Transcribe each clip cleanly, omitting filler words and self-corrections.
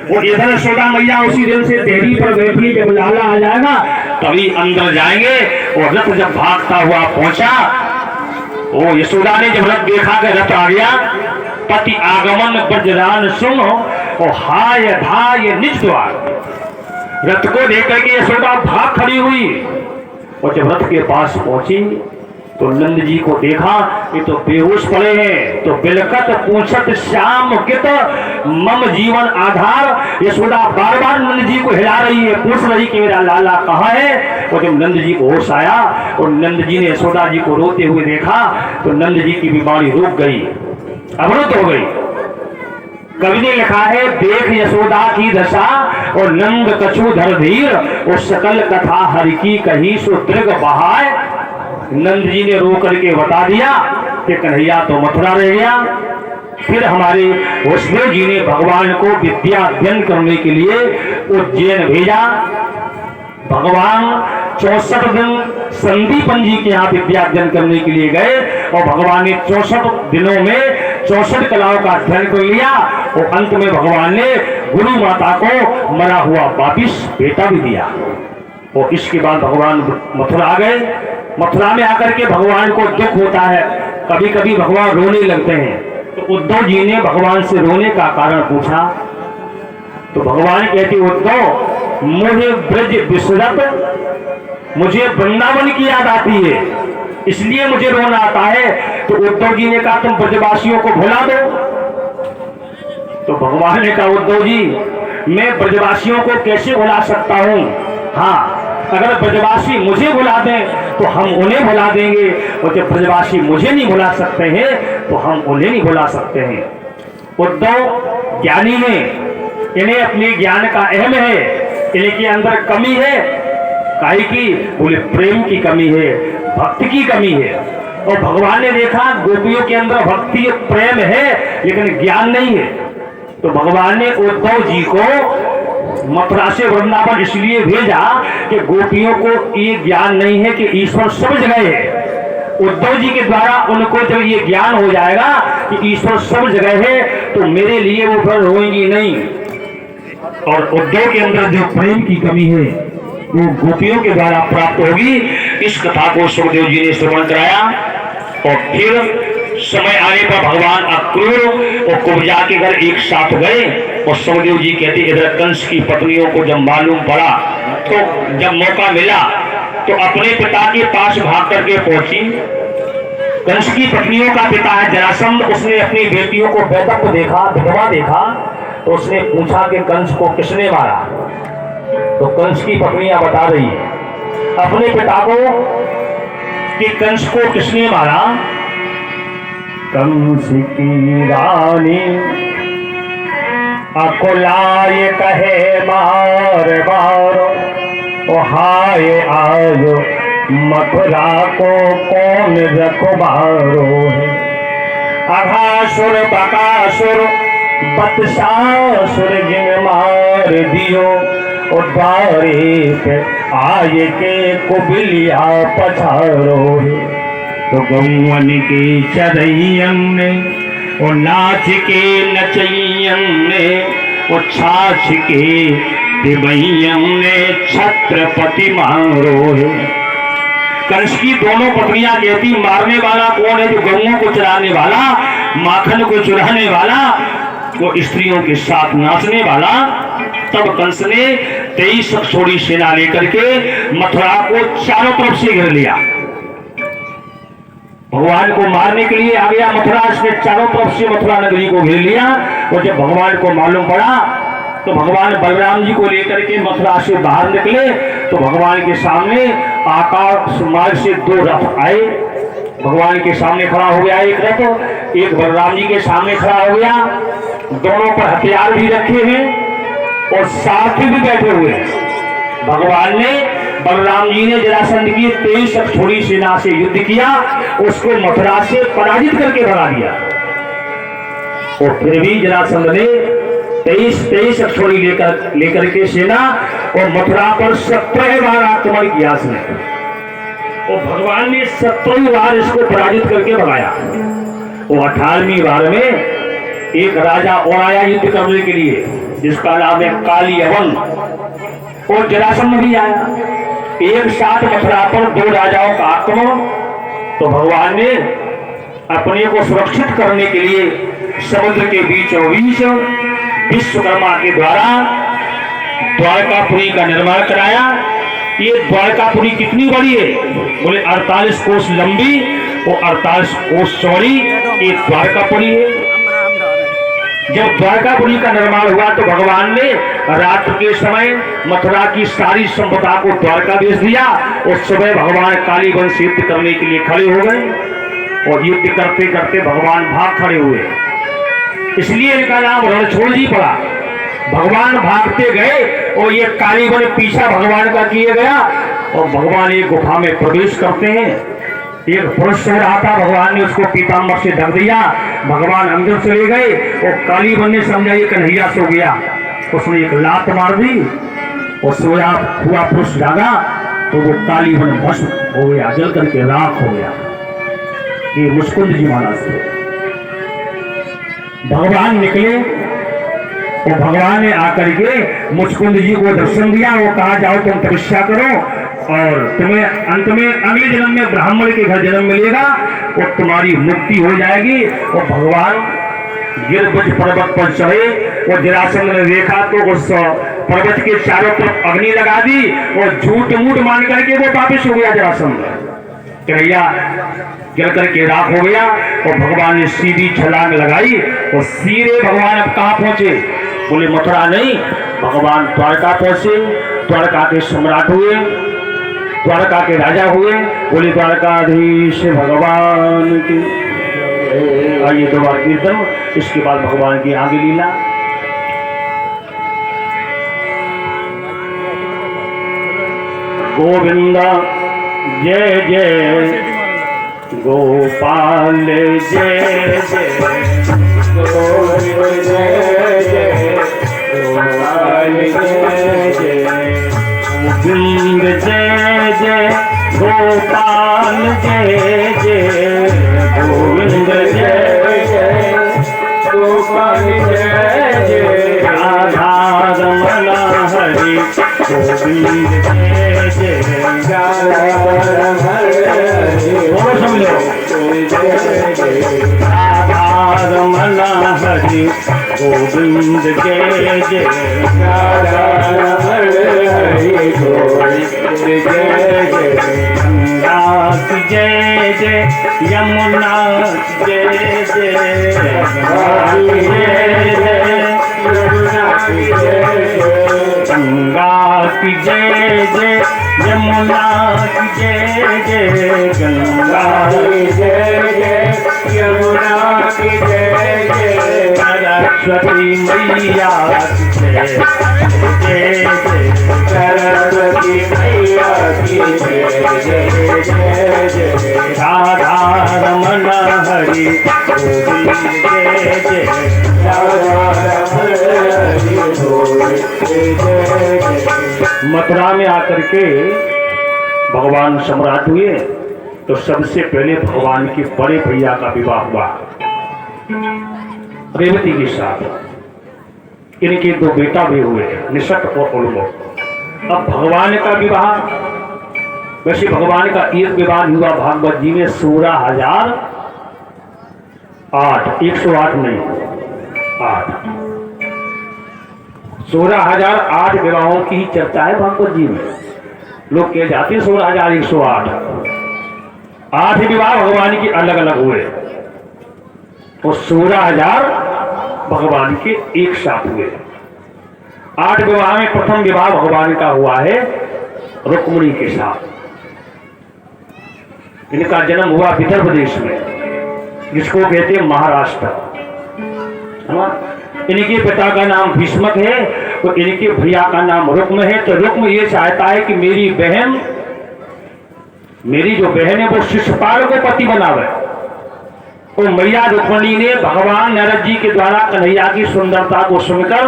वो इधर यशोदा मैया उसी दिन से देरी पर बैठी, जब लाला आ जाएगा तभी अंदर जाएंगे। और रथ जब भागता हुआ पहुंचा, वो यशोदा ने जब रथ देखा कि रथ आ गया, पति आगमन ब्रजरान सुन और हाय धाय निज द्वार। रथ को लेकर के यशोदा भाग खड़ी हुई और जब रथ के पास पहुंची तो नंद जी को देखा, ये तो बेहोश पड़े हैं। तो बिलकत पूछत श्याम कित मम जीवन आधार। यशोदा बार बार नंद जी को हिला रही है, पूछ रही कि मेरा लाला कहाँ है। और जब नंद जी को होश आया और नंद जी ने यशोदा जी को रोते हुए देखा तो नंद जी की बीमारी रुक गई, अवरुद्ध हो गई। कवि ने लिखा है, देख यशोदा की दशा और नंद कछु धर धीर, और सकल कथा हरि की कही सो दृग बहाय। नंद जी ने रो करके बता दिया कि कन्हैया तो मथुरा रह गया। फिर हमारे वसुदेव जी ने भगवान को विद्या अध्ययन करने के लिए उज्जैन भेजा। भगवान 64 दिन संदीपन जी के यहाँ विद्या अध्ययन करने के लिए गए और भगवान ने 64 दिनों में 64 कलाओं का अध्ययन कर लिया। और अंत में भगवान ने गुरु माता को मरा हुआ वापिस बेटा भी दिया। और इसके बाद भगवान मथुरा आ गए। मथुरा में आकर के भगवान को दुख होता है, कभी कभी भगवान रोने लगते हैं। तो उद्धव जी ने भगवान से रोने का कारण पूछा तो भगवान कहते, उद्धव मुझे ब्रज विसरत, मुझे वृंदावन की याद आती है, इसलिए मुझे रोना आता है। तो उद्धव जी ने कहा, तुम ब्रजवासियों को भुला दो। तो भगवान ने कहा, उद्धव जी मैं ब्रजवासियों को कैसे भुला सकता हूँ। हाँ, अगर ब्रजवासी मुझे भुला दें तो हम उन्हें भुला देंगे, और जब ब्रजवासी मुझे नहीं भुला सकते हैं तो हम उन्हें नहीं भुला सकते हैं। उद्धव ज्ञानी है, इन्हें अपने ज्ञान का अहम है, इनके अंदर कमी है, काहे की? बोले प्रेम की कमी है, भक्ति की कमी है। और भगवान ने देखा गोपियों के अंदर भक्ति प्रेम है लेकिन ज्ञान नहीं है। तो भगवान ने उद्धव जी को मथुरा से वृंदावन इसलिए भेजा कि गोपियों को ये ज्ञान नहीं है कि ईश्वर सब जगह है। उद्धव जी के द्वारा उनको जब ये ज्ञान हो जाएगा कि ईश्वर सब जगह है तो मेरे लिए वो फिर रोएंगी नहीं। और उद्धव के अंदर जो प्रेम की कमी है वो गोपियों के द्वारा प्राप्त होगी। इस कथा को सुखदेव जी ने श्रवण कराया। और फिर समय आने पर भगवान अक्रूर और कुब्जा के घर एक साथ गए। और सुखदेव जी कहते, इधर कंस की पत्नियों को जब मालूम पड़ा तो जब मौका मिला तो अपने पिता के पास भाग करके पहुंची। कंस की पत्नियों का पिता है जरासंध, उसने अपनी बेटियों को बेदक देखा, विधवा देखा, तो उसने पूछा कि कंस को किसने मारा। तो कंस की पत्नियां बता रही है अपने पिता को कि कंस को किसने मारा। कंस की रानी अकुलाय कहे बार बार, ओ हाय आयो मथुरा को कौन रखवारो है। अघासुर बकासुर बत्सासुर जिन मार दियो, और द्वारे पे आय के कुबिलिया पछारो है। तो गौवन के चरैयन ने और नाच के नचैयन ने और छाछ के दिवैयन ने छत्रपति मारो है। कंस की दोनों पत्नियां कहती, मारने वाला कौन है? जो गौओं को चराने वाला, माखन को चुराने वाला, वो स्त्रियों के साथ नाचने वाला। तब कंस ने 23 छोड़ी सेना लेकर के मथुरा को चारों तरफ से घेर लिया। भगवान को मारने के लिए आ गया मथुरा, इसने चारों तरफ से मथुरा नगरी को घेर लिया। और जब भगवान को मालूम पड़ा तो भगवान बलराम जी को लेकर के मथुरा से बाहर निकले। तो भगवान के सामने आकाश मार्ग से 2 रथ आए। भगवान के सामने खड़ा हो गया एक रथ, एक बलराम जी के सामने खड़ा हो गया। दोनों पर हथियार भी रखे हैं और सारथी भी बैठे हुए हैं। भगवान ने बलराम जी ने जरासंध की 23 छोड़ी सेना से युद्ध किया, उसको मथुरा से पराजित करके भगा दिया। और फिर भी जरासंध ने 23 छोड़ी लेकर के सेना और मथुरा पर 17 बार आक्रमण किया उसने। और भगवान ने 17 बार इसको पराजित करके भगाया। और 18वीं बार में एक राजा और आया युद्ध करने के लिए। जिसका नाम है काली हवन, और जरासंध भी आया। एक साथ मथुरा पर 2 राजाओं का आक्रमण। तो भगवान ने अपने को सुरक्षित करने के लिए समुद्र के बीचों बीच विश्वकर्मा के द्वारा द्वारकापुरी का निर्माण कराया। ये द्वारकापुरी कितनी बड़ी है? बोले 48 कोस लंबी और 48 कोस चौड़ी ये द्वारकापुरी है। जब द्वारकापुरी का निर्माण हुआ तो भगवान ने रात के समय मथुरा की सारी संपदा को द्वारका भेज दिया और सुबह भगवान कालीवन से युद्ध करने के लिए खड़े हो गए और युद्ध करते करते भगवान भाग खड़े हुए, इसलिए इनका नाम रणछोड़ जी पड़ा। भगवान भागते गए और ये कालीवन पीछा भगवान का किया गया और भगवान एक गुफा में प्रवेश करते हैं। एक पुरुष सो रहा था, भगवान ने उसको पीताम्बर से ढक दिया, भगवान अंदर चले गए और कालीवन ने समझा ये कन्हैया सो गया, उसने एक लात मार दी और सोया हुआ पुरुष जागा तो वो कालीवन भस्म हो गया, जल करके राख हो गया। ये मुस्कुंद जी महाराज थे। भगवान निकले और भगवान ने आकर के मुस्कुंद जी को दर्शन दिया। वो कहा जाओ तुम तपस्या करो और तुम्हें अंत में अगले जन्म में ब्राह्मण के घर जन्म मिलेगा और तुम्हारी मुक्ति हो जाएगी। और भगवान गिरबुझ पर्वत पर चढ़े और जरासंध ने देखा तो उस पर्वत के चारों तरफ अग्नि लगा दी और झूठ मूठ मान करके वो वापिस हो गया जरासंध, कन्हैया गिर करके राख हो गया। और भगवान ने सीधी छलांग लगाई और सीधे भगवान अब कहाँ पहुंचे? बोले मथुरा नहीं, भगवान द्वारका पहुंचे, द्वारका के सम्राट हुए, द्वारका के राजा हुए। बोले द्वारकाधीश भगवान की। आइए 2 बार कीर्तन, इसके बाद भगवान की आगे लीला। गोविंदा जय जय गोपाल जय जय गोविंद जय जय गोपाल जय जय गोविंद जय जय गोपाल जय जय गोविंद जय जय गोपाल जय जय राधा रमण हरि गोविंद जय जय राधा रमण हरि गोविंद जय जय राधा रमण हरि गोविंद जय जय गंगा की जय जय यमुना की जय जय यमुना की जय जय गंगा की जय जय यमुना की जय जय गंगा की जय जय यमुना की जय जय सरस्वती मैया की जय जय जय सरस्वती मैया की जय जय जय जय राधा रमण हरि गोविंद जय जय राधा रमण हरि गोविंद जय जय। मथुरा में आकर के भगवान सम्राट हुए तो सबसे पहले भगवान के बड़े भैया का विवाह हुआ रेवती के साथ। इनके 2 बेटा भी हुए, निषट और उल्लव। अब भगवान का विवाह, वैसे भगवान का एक विवाह हुआ भागवत जी में 16,008, 108 नहीं 8, 16,008 विवाहों की ही चर्चा है भागवत जी में। लोग कह जाते हैं 16,108, 8 विवाह भगवान के अलग अलग हुए और 16,000 भगवान के एक साथ हुए। 8 विवाह में प्रथम विवाह भगवान का हुआ है रुक्मिणी के साथ। इनका जन्म हुआ विदर्भ देश में, जिसको कहते हैं महाराष्ट्र। इनके पिता का नाम भीष्मक है तो इनके भैया का नाम रुक्म है। तो रुक्म ये चाहता है कि मेरी जो बहन है वो शिशुपाल को पति बनावे। तो मैया रुक्मिणी ने भगवान नारद जी के द्वारा कन्हैया की सुंदरता को सुनकर,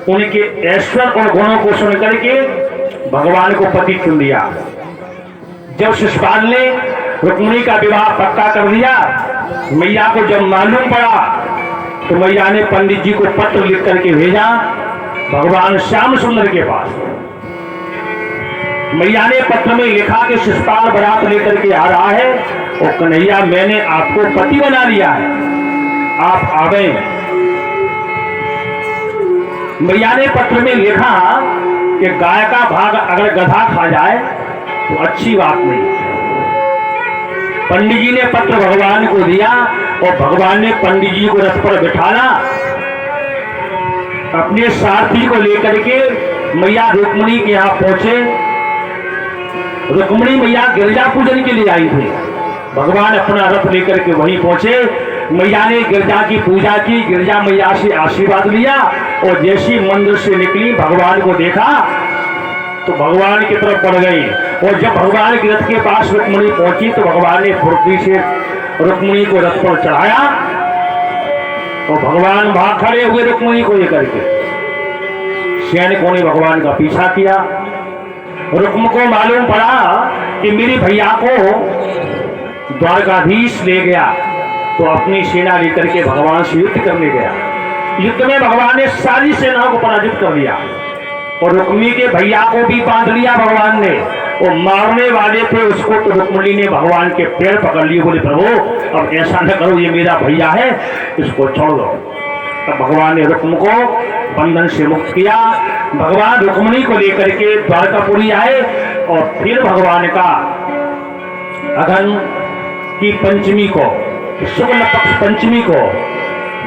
उनके ऐश्वर्य और गुणों को सुनकर के भगवान को पति चुन लिया। जब शिशुपाल ने रुक्मिणी का विवाह पक्का कर दिया, मैया को जब मालूम पड़ा तो मैया ने पंडित जी को पत्र लिख करके भेजा भगवान श्याम सुंदर के पास। मैया ने पत्र में लिखा कि शिषपाल बारात लेकर के आ रहा है और कन्हैया मैंने आपको पति बना लिया है, आप आ गए। मैया ने पत्र में लिखा कि गाय का भाग अगर गधा खा जाए तो अच्छी बात नहीं। पंडित जी ने पत्र भगवान को दिया और भगवान ने पंडित जी को रथ पर बिठाना, अपने सारथी को लेकर के मैया रुक्मिणी के यहाँ पहुंचे। रुक्मिणी मैया गिरजा पूजन के लिए आई थी, भगवान अपना रथ लेकर के वहीं पहुंचे। मैया ने गिरजा की पूजा की, गिरजा मैया से आशीर्वाद लिया और जैसी मंदिर से निकली भगवान को देखा तो भगवान की तरफ बढ़ गई। और जब भगवान के रथ के पास रुक्मिणी पहुंची तो भगवान ने फुर्ती से रुक्मिणी को रथ पर चढ़ाया और भगवान भाग खड़े हुए रुक्मिणी को लेकर के। सैनिकों ने भगवान का पीछा किया। रुक्म को मालूम पड़ा कि मेरे भैया को द्वारकाधीश ले गया, तो अपनी सेना लेकर के भगवान से युद्ध करने गया। युद्ध में भगवान ने सारी सेनाओं को पराजित कर दिया और रुक्मिणी के भैया को भी बांध लिया भगवान ने। और मारने वाले थे उसको तो रुक्मिणी ने भगवान के पैर पकड़ लिए, बोले प्रभु अब ऐसा न करो, ये मेरा भैया है, इसको छोड़ दो। तब भगवान ने रुक्म को बंधन से मुक्त किया। भगवान रुक्मिणी को लेकर के द्वारकापुरी आए और फिर भगवान का अगन की पंचमी को, शुक्ल पक्ष पंचमी को,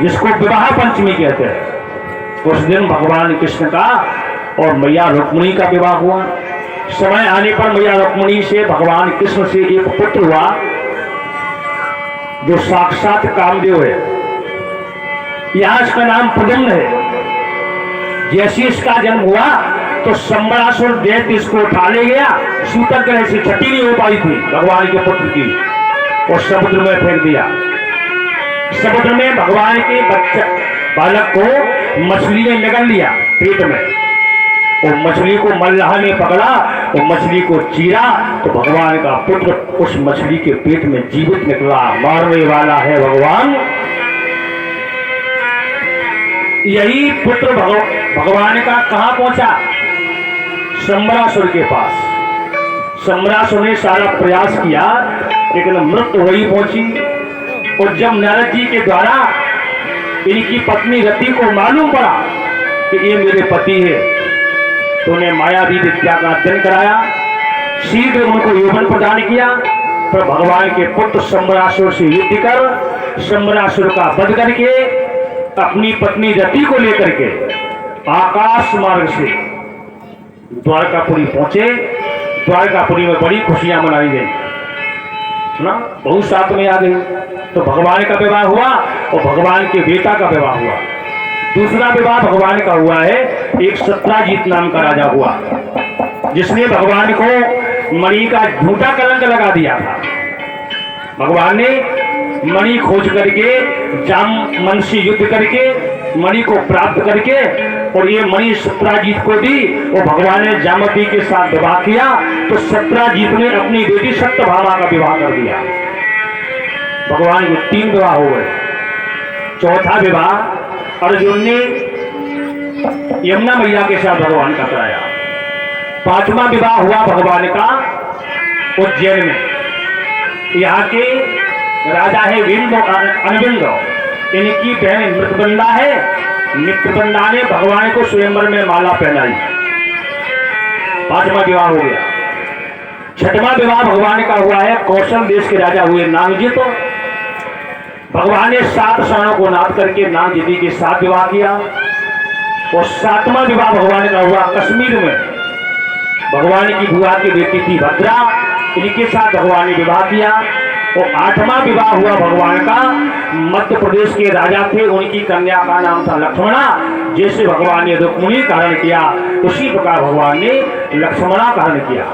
जिसको विवाह पंचमी कहते हैं, उस दिन भगवान कृष्ण का और मैया रुक्मिणी का विवाह हुआ। समय आने पर मैया रुक्मिणी से भगवान कृष्ण से एक पुत्र हुआ जो साक्षात कामदेव है। यहाँ इसका नाम प्रद्युम्न है। जैसे इसका जन्म हुआ तो संबरासुर दैत्य इसको उठा ले गया, सूतक ग्रह से छठी नहीं हो पाई थी भगवान के पुत्र की, और समुद्र में फेंक दिया। समुद्र में भगवान के बच्चे बालक को मछली ने निगल लिया पेट में, और मछली को मल्लाह ने पकड़ा और मछली को चीरा तो भगवान का पुत्र उस मछली के पेट में जीवित निकला। मारने वाला है भगवान। यही पुत्र भगवान का कहां पहुंचा? संबरासुर के पास। संबरासुर ने सारा प्रयास किया लेकिन मृत्यु वही पहुंची। और जब नारद जी के द्वारा इनकी पत्नी रति को मालूम पड़ा कि ये मेरे पति है, तो उन्हें मायावी विद्या का अध्ययन कराया, शीघ्र उनको यौवन प्रदान किया। पर भगवान के पुत्र संबरासुर से युद्ध कर संबरासुर का वध करके अपनी पत्नी रति को लेकर के आकाश मार्ग से द्वारकापुरी पहुंचे। द्वारकापुरी में बड़ी खुशियां मनाई गई ना, बहुत साथ में आ गई। तो भगवान का विवाह हुआ और भगवान के बेटा का विवाह हुआ। दूसरा विवाह भगवान का हुआ है, एक सत्राजीत नाम का राजा हुआ जिसने भगवान को मणि का झूठा कलंक लगा दिया था। भगवान ने मणि खोज करके जामन से युद्ध करके मणि को प्राप्त करके और ये मणि सत्राजीत को दी और भगवान ने जामवती के साथ विवाह किया। तो सत्राजीत ने अपनी बेटी सत्यभामा का विवाह कर दिया। भगवान के 3 विवाह हो गए। चौथा विवाह अर्जुन ने यमुना मैया के साथ भगवान का कराया। 5वां विवाह हुआ भगवान का उज्जैन में। यहाँ के राजा है अनविंद, इनकी बहन मृतबंदा है। मृतबंदा ने भगवान को स्वयंवर में माला पहनाई। 5वां विवाह हो गया। 6वां विवाह भगवान का हुआ है, कौशल देश के राजा हुए नागजित। भगवान ने 7 सानों को नाप करके नागजिती के साथ विवाह किया। और 7वां विवाह भगवान का हुआ कश्मीर में। भगवान की बुआ की बेटी थी भद्रा, इनके साथ भगवान ने विवाह किया। और 8वां विवाह हुआ भगवान का मध्य प्रदेश के राजा थे, उनकी कन्या का नाम था लक्ष्मणा। जैसे भगवान ने रुक्मिणी का हरण किया उसी प्रकार भगवान ने लक्ष्मणा का हरण किया।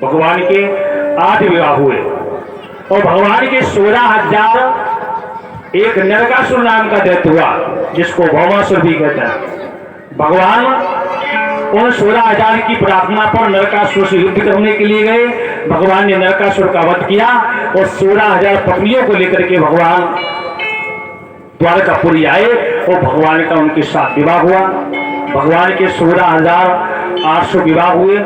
भगवान के 8 विवाह हुए और भगवान के 16,000 एक नरकासुर नाम का दैत्य हुआ जिसको भौमासुर भी कहते हैं। भगवान उन 16,000 की प्रार्थना पर नरकासुर से युद्ध करने के लिए गए। भगवान ने नरकासुर का वध किया और 16,000 पत्नियों को लेकर के भगवान द्वारकापुरी आए और भगवान का उनके साथ विवाह हुआ। भगवान के 16,800 विवाह हुए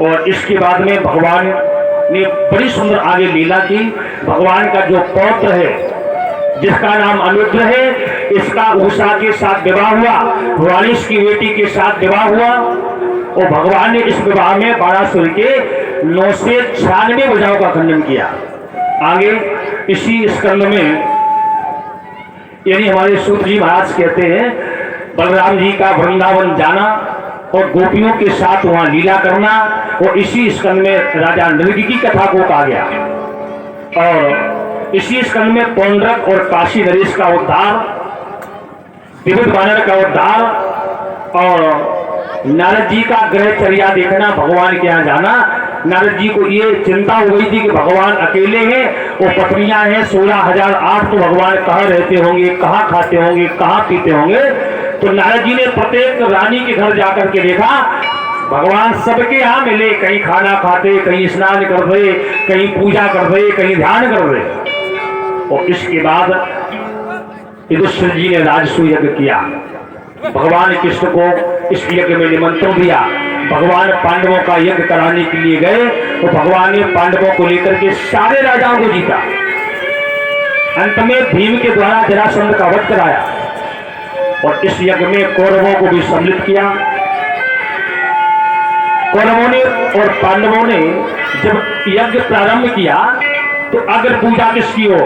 और इसके बाद में भगवान ने बड़ी सुंदर आगे लीला की। भगवान का जो पौत्र है जिसका नाम अनुद्र है, इसका उषा के साथ विवाह हुआ, वालिश की बेटी के साथ विवाह हुआ और भगवान ने इस विवाह में बाणासुर के 996 भुजाओं का खंडन किया। आगे इसी स्कंद में यानी हमारे सूत जी महाराज कहते हैं बलराम जी का वृंदावन जाना और गोपियों के साथ वहां लीला करना, और इसी स्कंद में राजा नृग की कथा को कहा गया। और इसी स्कंद में पौंड्रक और काशी नरेश का उद्धार, विविध वानर का उद्धार और नारद जी का ग्रहचर्या देखना, भगवान के यहाँ जाना। नारद जी को ये चिंता हो गई थी कि भगवान अकेले हैं और पत्नियां हैं 16,008, तो भगवान कहाँ रहते होंगे, कहाँ खाते होंगे, कहाँ पीते होंगे। तो नारद जी ने प्रत्येक रानी के घर जाकर के देखा, भगवान सबके यहाँ मिले, कहीं खाना खाते, कहीं स्नान कर रहे, कहीं पूजा कर रहे, कहीं ध्यान कर रहे। और इसके बाद युधिष्ठिर जी ने राजसूय यज्ञ किया। भगवान कृष्ण को इस यज्ञ में निमंत्रण दिया। भगवान पांडवों का यज्ञ कराने के लिए गए तो भगवान ने पांडवों को लेकर के सारे राजाओं को जीता। अंत में भीम के द्वारा जरासंध का वध कराया और इस यज्ञ में कौरवों को भी सम्मिलित किया। कौरवों ने और पांडवों ने जब यज्ञ प्रारंभ किया तो अग्र पूजा किसकी हो,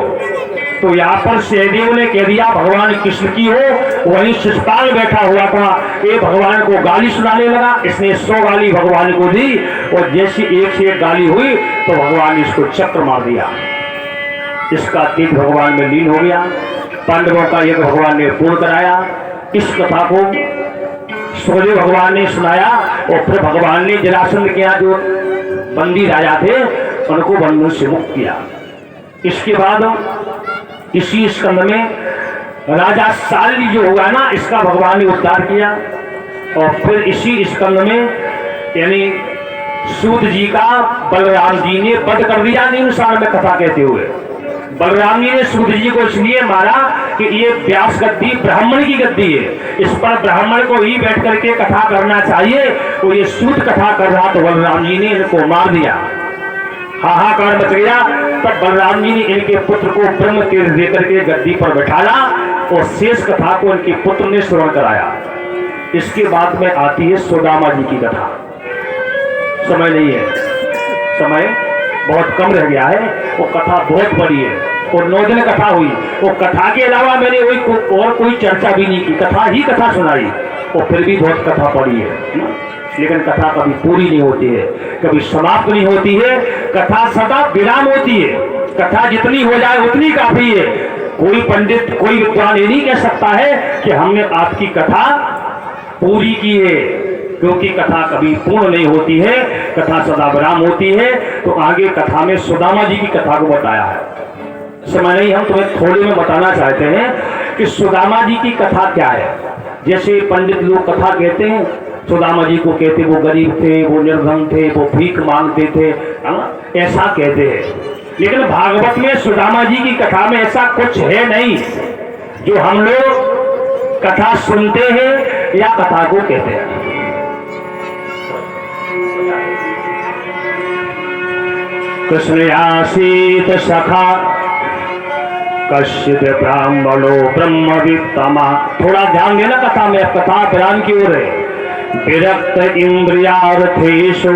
तो यहाँ पर सहदेव ने कह दिया भगवान कृष्ण की हो। वहीं शिशुपाल बैठा हुआ था, ये भगवान को गाली सुनाने लगा। इसने 100 गाली भगवान को दी और जैसी एक से एक गाली हुई तो भगवान ने इसको चक्र मार दिया। इसका तेज भगवान में लीन हो गया। पांडवों का यज्ञ भगवान ने पूर्ण कराया। इस कथा को सुखदेव भगवान ने सुनाया और फिर भगवान ने जरासंध के यहाँ जो बंदी राजा थे उनको बंधन से मुक्त किया। इसके बाद इसी स्कंद में राजा साली जो हुआ ना, इसका भगवान ने उद्धार किया। और फिर इसी स्कंद में यानी सूत जी का बलराम जी ने वध कर दिया। अनुसार में कथा कहते हुए बलराम जी ने सूत जी को इसलिए मारा कि ये व्यास गद्दी ब्राह्मण की गद्दी है, इस पर ब्राह्मण को ही बैठ करके कथा करना चाहिए। तो ये सूत कथा कर रहा तो बलराम जी ने इनको मार दिया। हाहाकार मच गया। तब बलराम जी ने इनके पुत्र को ब्रह्म तीर्थ देकर के गद्दी पर बैठाला और शेष कथा को इनके पुत्र ने श्रवण कराया। इसके बाद में आती है सुदामा जी की कथा। समय नहीं है, समय बहुत कम रह गया है। वो कथा बहुत बड़ी है और 9 दिन कथा हुई। वो कथा के अलावा मैंने और कोई चर्चा भी नहीं की, कथा ही कथा सुनाई और फिर भी बहुत कथा पड़ी है। लेकिन कथा कभी पूरी नहीं होती है, कभी समाप्त नहीं होती है। कथा सदा विराम होती है। कथा जितनी हो जाए उतनी काफी है। कोई पंडित, कोई विद्वान ये नहीं कह सकता है कि हमने आपकी कथा पूरी की है, क्योंकि कथा कभी पूर्ण नहीं होती है। कथा सदा विराम होती है। तो आगे कथा में सुदामा जी की कथा को बताया है। समय नहीं, हम तुम्हें थोड़े में बताना चाहते हैं कि सुदामा जी की कथा क्या है। जैसे पंडित लोग कथा कहते हैं, सुदामा जी को कहते वो गरीब थे, वो निर्धन थे, वो भीख मांगते थे, ऐसा कहते हैं। लेकिन भागवत में सुदामा जी की कथा में ऐसा कुछ है नहीं। जो हम लोग कथा सुनते हैं या कथा को कहते हैं। कृष्ण आसीत सखा कश्चित ब्राह्मणो ब्रह्मवित्तमा। थोड़ा ध्यान देना कथा में, कथा विराम की ओर है। विरक्त इंद्रियार्थेषु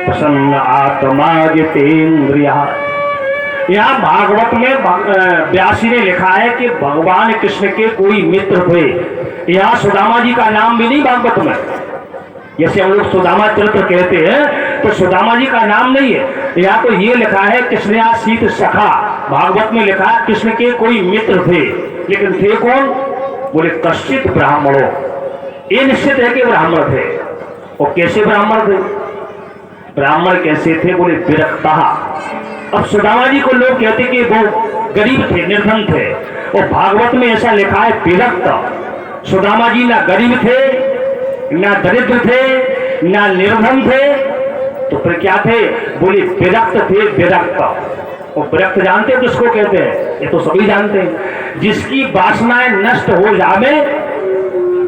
प्रसन्न आत्मा जितेन्द्रिया। यहाँ भागवत में व्यासी ने लिखा है कि भगवान कृष्ण के कोई मित्र थे। यहाँ सुदामा जी का नाम भी नहीं भागवत में। जैसे हम लोग सुदामा चरित्र कहते हैं तो सुदामा जी का नाम नहीं है। यहाँ तो ये लिखा है कृष्णयासीत सखा। भागवत में लिखा है कृष्ण के कोई मित्र थे, लेकिन थे कौन? बोले कश्चित ब्राह्मणों। ये निश्चित है कि ब्राह्मण थे। और कैसे ब्राह्मण थे? ब्राह्मण कैसे थे? बोले विरक्ता। अब सुदामा जी को लोग कहते कि वो गरीब थे, निर्धन थे, और भागवत में ऐसा लिखा है विरक्त। सुदामा जी ना गरीब थे, ना दरिद्र थे, ना निर्धन थे, तो फिर क्या थे? बोले विरक्त थे। विरक्त और विरक्त जानते हैं किसको कहते हैं? ये तो सभी जानते हैं। जिसकी वासनाएं नष्ट हो जावे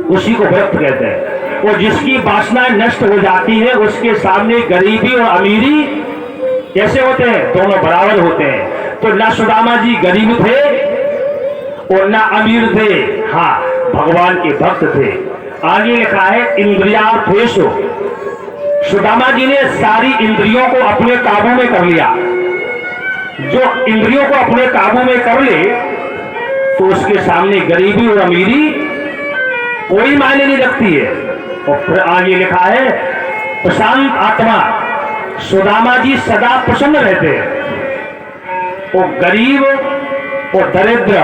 उसी को विरक्त कहते हैं। और जिसकी वासनाएं नष्ट हो जाती है उसके सामने गरीबी और अमीरी कैसे होते हैं? दोनों बराबर होते हैं। तो ना सुदामा जी गरीब थे और ना अमीर थे, हाँ भगवान के भक्त थे। आगे लिखा है इंद्रियार्थेषु, सुदामा जी ने सारी इंद्रियों को अपने काबू में कर लिया। जो इंद्रियों को अपने काबू में कर ले तो उसके सामने गरीबी और अमीरी कोई मायने नहीं रखती है। और फिर आगे लिखा है प्रशांत आत्मा, सुदामा जी सदा प्रसन्न रहते हैं। और गरीब और दरिद्र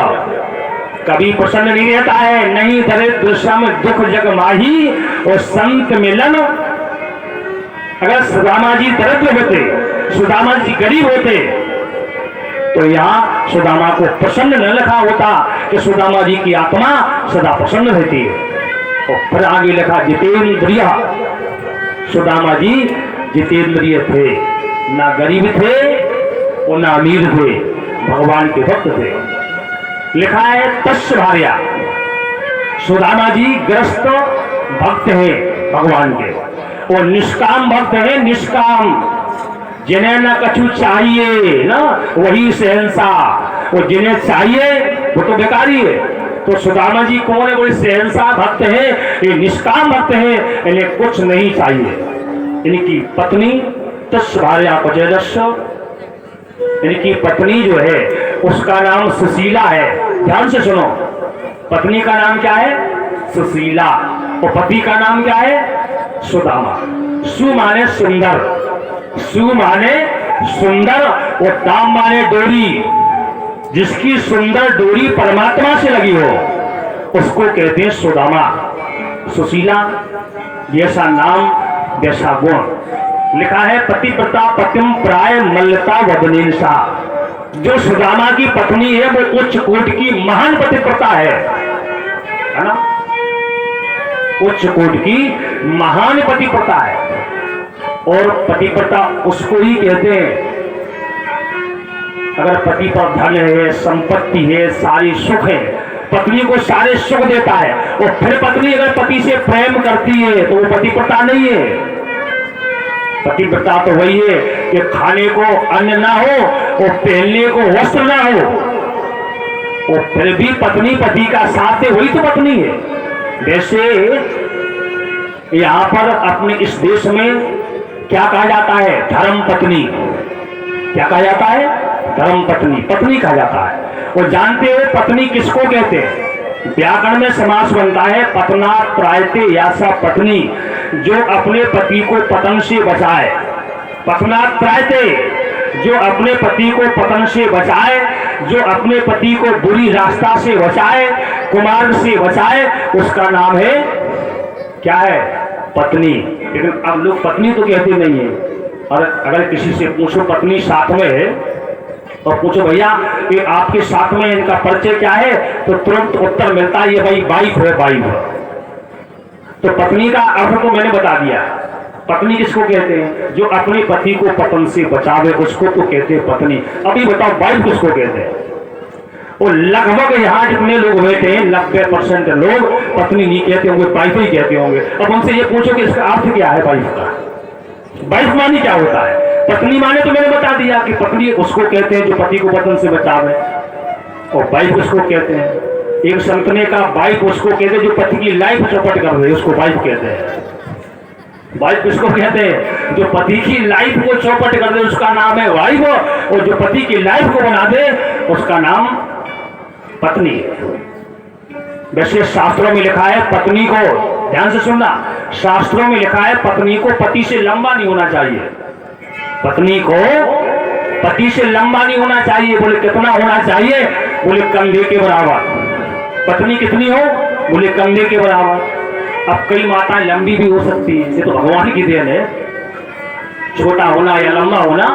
कभी प्रसन्न नहीं रहता है। नहीं दरिद्र श्रम दुख जग माही और संत मिलन। अगर सुदामा जी दरिद्र होते, सुदामा जी गरीब होते तो यहाँ सुदामा को प्रसन्न न लिखा होता कि सुदामा जी की आत्मा सदा प्रसन्न रहती है। और फिर आगे लिखा जितेंद्रिय, सुदामा जी जितेंद्रिय थे, ना गरीब थे और ना अमीर थे, भगवान के भक्त थे। लिखा है तस्य भार्या, सुदामा जी ग्रस्त भक्त हैं भगवान के और निष्काम भक्त हैं। निष्काम, जिन्हें ना कछु चाहिए ना वही शहंशाह, और जिन्हें चाहिए वो तो बेकारी है। तो सुदामा जी कौन है? वो शहंशाह भक्त है, ये निष्काम भक्त है, इन्हें कुछ नहीं चाहिए। इनकी पत्नी तस्य भार्या पचेदस्य, इनकी पत्नी जो है उसका नाम सुशीला है। ध्यान से सुनो, पत्नी का नाम क्या है? सुशीला। और पति का नाम क्या है? सुदामा। सु माने सुंदर, सु माने सुंदर और दाम माने डोरी। जिसकी सुंदर डोरी परमात्मा से लगी हो उसको कहते हैं सुदामा। सुशीला, जैसा नाम वैसा गुण। लिखा है पतिव्रता पतिम प्राय मल्लता वदनीन सा। जो सुदामा की पत्नी है वो उच्च कोट की महान पतिव्रता है ना? उच्च कोट की महान पतिव्रता है। और पतिव्रता उसको ही कहते हैं अगर पति पर धन है, संपत्ति है, सारी सुख है, पत्नी को सारे सुख देता है। और फिर पत्नी अगर पति से प्रेम करती है तो वो पतिव्रता नहीं है। पतिव्रता तो वही है कि खाने को अन्न ना हो और पहनने को वस्त्र ना हो और फिर भी पत्नी पति का साथ है, वही तो पत्नी है। वैसे यहां पर अपने इस देश में क्या कहा जाता है? धर्म पत्नी। क्या कहा जाता है? धर्म पत्नी, पत्नी कहा जाता है। और जानते हो पत्नी किसको कहते हैं? व्याकरण में समास बनता है पत्ना त्रायते यासा पत्नी, जो अपने पति को पतन से बचाए। पत्ना त्रायते, जो अपने पति को पतन से बचाए, जो अपने पति को बुरी रास्ता से बचाए, कुमार्ग से बचाए, उसका नाम है क्या है? पत्नी। लेकिन अब लोग पत्नी तो कहते नहीं है। और अगर किसी से पूछो पत्नी साथ में है और पूछो भैया कि आपके साथ में इनका परिचय क्या है, तो तुरंत उत्तर मिलता है ये भाई वाइफ है, वाइफ। तो पत्नी का अर्थ तो मैंने बता दिया। पत्नी किसको कहते हैं? जो अपने पति को पतन से बचावे उसको तो कहते हैं पत्नी। अभी बताओ वाइफ किसको कहते हैं? और लगभग यहाँ जितने लोग बैठे हैं 90% लोग पत्नी नहीं कहते होंगे, वाइफ ही कहते होंगे। अब उनसे ये पूछो कि इसका अर्थ क्या है वाइफ का? वाइफ माने क्या होता है? पत्नी माने तो मैंने बता दिया कि पत्नी उसको कहते हैं जो पति को पतन से बचावे। और वाइफ उसको कहते हैं, एक संत ने कहा वाइफ उसको कहते हैं जो पति की लाइफ चौपट कर रहे, उसको वाइफ कहते हैं। वाइफ किसको कहते हैं? जो पति की लाइफ को चौपट कर दे उसका नाम है वाइफ, और जो पति की लाइफ को बना दे उसका नाम पत्नी। वैसे शास्त्रों में लिखा है पत्नी को, ध्यान से सुनना, शास्त्रों में लिखा है पत्नी को पति से लंबा नहीं होना चाहिए। पत्नी को पति से लंबा नहीं होना चाहिए। बोले कितना होना चाहिए? बोले कंधे के बराबर। पत्नी कितनी हो? बोले कंधे के बराबर। अब कई माताएं लंबी भी हो सकती है, ये तो भगवान की देन है, छोटा होना या लंबा होना।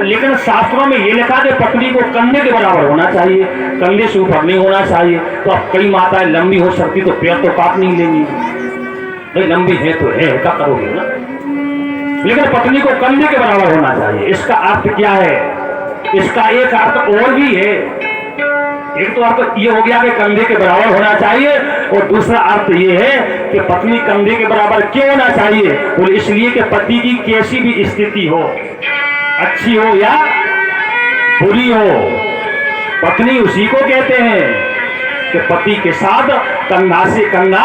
लेकिन शास्त्रों में ये लिखा कि पत्नी को कंधे के बराबर होना चाहिए, कंधे से ऊपर नहीं होना चाहिए। तो अब कई माताएं लंबी हो सकती तो पैर तो काट नहीं लेंगी, भाई लंबी है तो है, क्या करोगे ना। लेकिन पत्नी को कंधे के बराबर होना चाहिए। इसका अर्थ क्या है? इसका एक अर्थ और भी है। एक तो अर्थ ये हो गया कि कंधे के बराबर होना चाहिए, और दूसरा अर्थ ये है कि पत्नी कंधे के बराबर क्यों होना चाहिए? बोले इसलिए कि पति की कैसी भी स्थिति हो, अच्छी हो या बुरी हो, पत्नी उसी को कहते हैं कि पति के साथ कंधा से कंधा,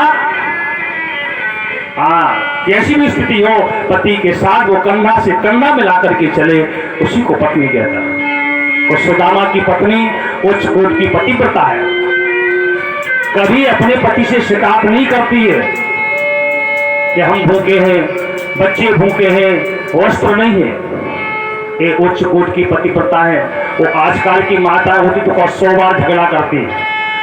कैसी भी स्थिति हो पति के साथ वो कंधा से कंधा मिला करके चले, उसी को पत्नी कहता है। और सुदामा की पत्नी उच्च कोट की पतिव्रता है, कभी अपने पति से शिकायत नहीं करती है कि हम भूखे हैं, बच्चे भूखे हैं, वस्त्र नहीं है। ये उच्च कोट की पतिव्रता है। वो आजकल की माता होती तो 100 बार झगड़ा करती,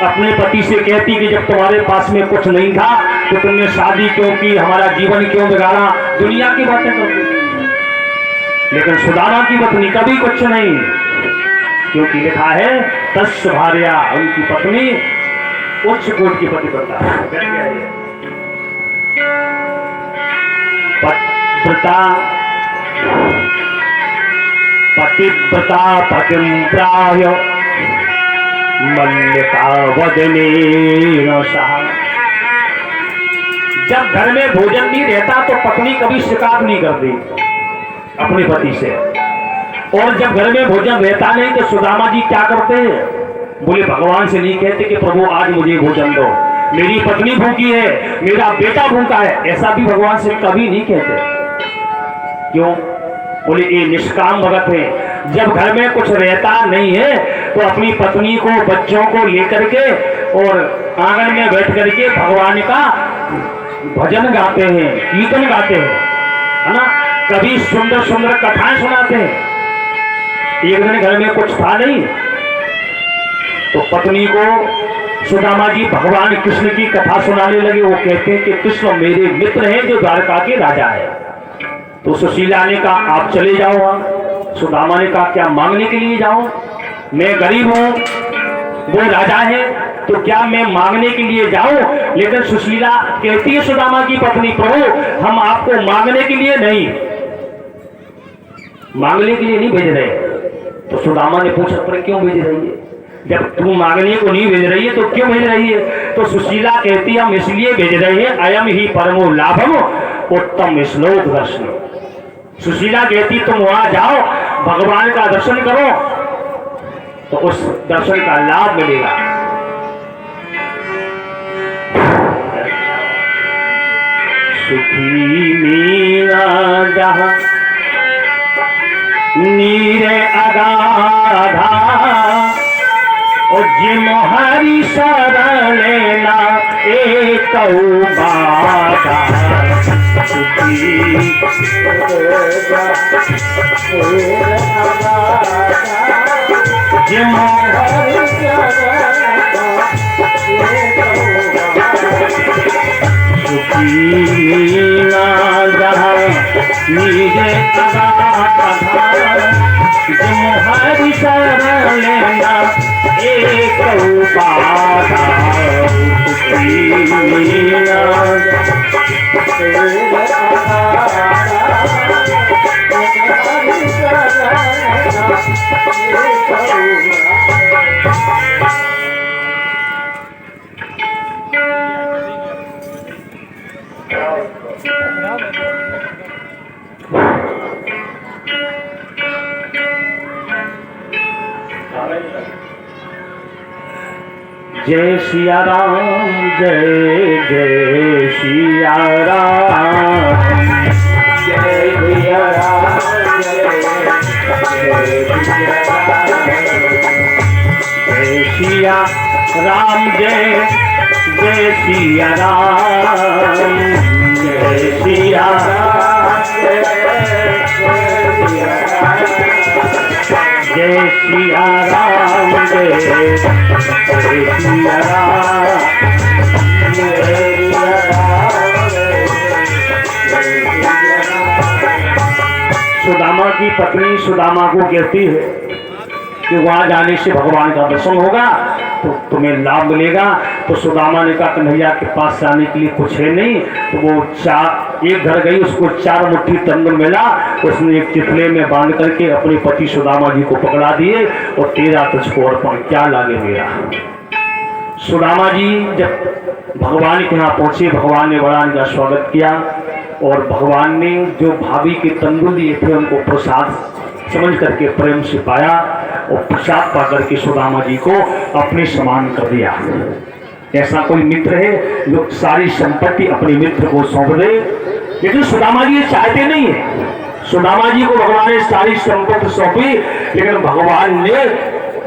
अपने पति से कहती कि जब तुम्हारे पास में कुछ नहीं था तो तुमने शादी क्यों की, हमारा जीवन क्यों बिगाड़ा, दुनिया की बातें करती। लेकिन सुदामा की पत्नी कभी कुछ नहीं, क्योंकि लिखा है तस्य भार्या, उनकी पत्नी उच्च कोट की पतिव्रता है। पतिव्रता पतिं प्राय मल्लिका वदनेन सह। जब घर में भोजन नहीं रहता तो पत्नी कभी शिकायत नहीं करती अपने पति से, और जब घर में भोजन रहता नहीं तो सुदामा जी क्या करते हैं? बोले भगवान से नहीं कहते कि प्रभु आज मुझे भोजन दो, मेरी पत्नी भूखी है, मेरा बेटा भूखा है, ऐसा भी भगवान से कभी नहीं कहते। क्यों? बोले ये निष्काम भगत है। जब घर में कुछ रहता नहीं है तो अपनी पत्नी को बच्चों को लेकर के और आंगन में बैठ करके भगवान का भजन गाते हैं, कीर्तन गाते हैं, है ना, कभी सुंदर सुंदर कथाएं सुनाते हैं। एक दिन घर में कुछ था नहीं तो पत्नी को सुदामा जी भगवान कृष्ण की कथा सुनाने लगे। वो कहते हैं कि कृष्ण मेरे मित्र हैं जो द्वारका के राजा है। तो सुशीला ने कहा आप चले जाओ वहां। सुदामा ने कहा क्या मांगने के लिए जाओ? मैं गरीब हूं, वो राजा है, तो क्या मैं मांगने के लिए जाऊं? लेकिन सुशीला कहती है सुदामा की पत्नी, प्रभु हम आपको मांगने के लिए नहीं, मांगने के लिए नहीं भेज रहे। तो सुदामा ने पूछा पर क्यों भेज रही है? जब तू मांगने को नहीं भेज रही है तो क्यों भेज रही है? तो सुशीला कहती है हम इसलिए भेज रहे हैं, अयम ही परमो लाभम उत्तम श्लोक दर्शन। सुशीला कहती तुम वहां जाओ, भगवान का दर्शन करो तो उस दर्शन का लाभ मिलेगा। सुखी मीना जहां नीरे अगाधा और जिम हरि शरण लेना एक बाधा। जिम हरि मीना जहाँ नीरे जिम हरि शरण लेना एक बाधा। मीना जय सिया राम, जय जय सिया राम, जय सिया राम, जय सिया राम, जय जय सिया राम, जय सिया राम, जय सिया राम, जय सिया राम। सुदामा की पत्नी सुदामा को कहती है कि वहां जाने से भगवान का दर्शन होगा तो तुम्हें लाभ मिलेगा। तो सुदामा ने कहा कन्हैया के पास जाने के लिए कुछ है नहीं। तो वो एक घर गई, उसको 4 मुट्ठी तंदूर मिला, उसने एक चितले में बांध करके अपने पति सुदामा जी को पकड़ा दिए और तेरा तुझको अर्पण, क्या लागे मेरा। सुदामा जी जब भगवान के यहाँ पहुंचे, भगवान ने बड़ा इनका स्वागत किया और भगवान ने जो भाभी के तंदूर दिए थे उनको प्रसाद समझ करके प्रेम से पाया और प्रसाद पा करके सुदामा जी को अपने समान कर दिया। ऐसा कोई मित्र है जो सारी संपत्ति अपने मित्र को सौंप दे? लेकिन सुदामा जी ये चाहते नहीं है। सुदामा जी को भगवान ने सारी संपत्ति सौंपी, लेकिन भगवान ने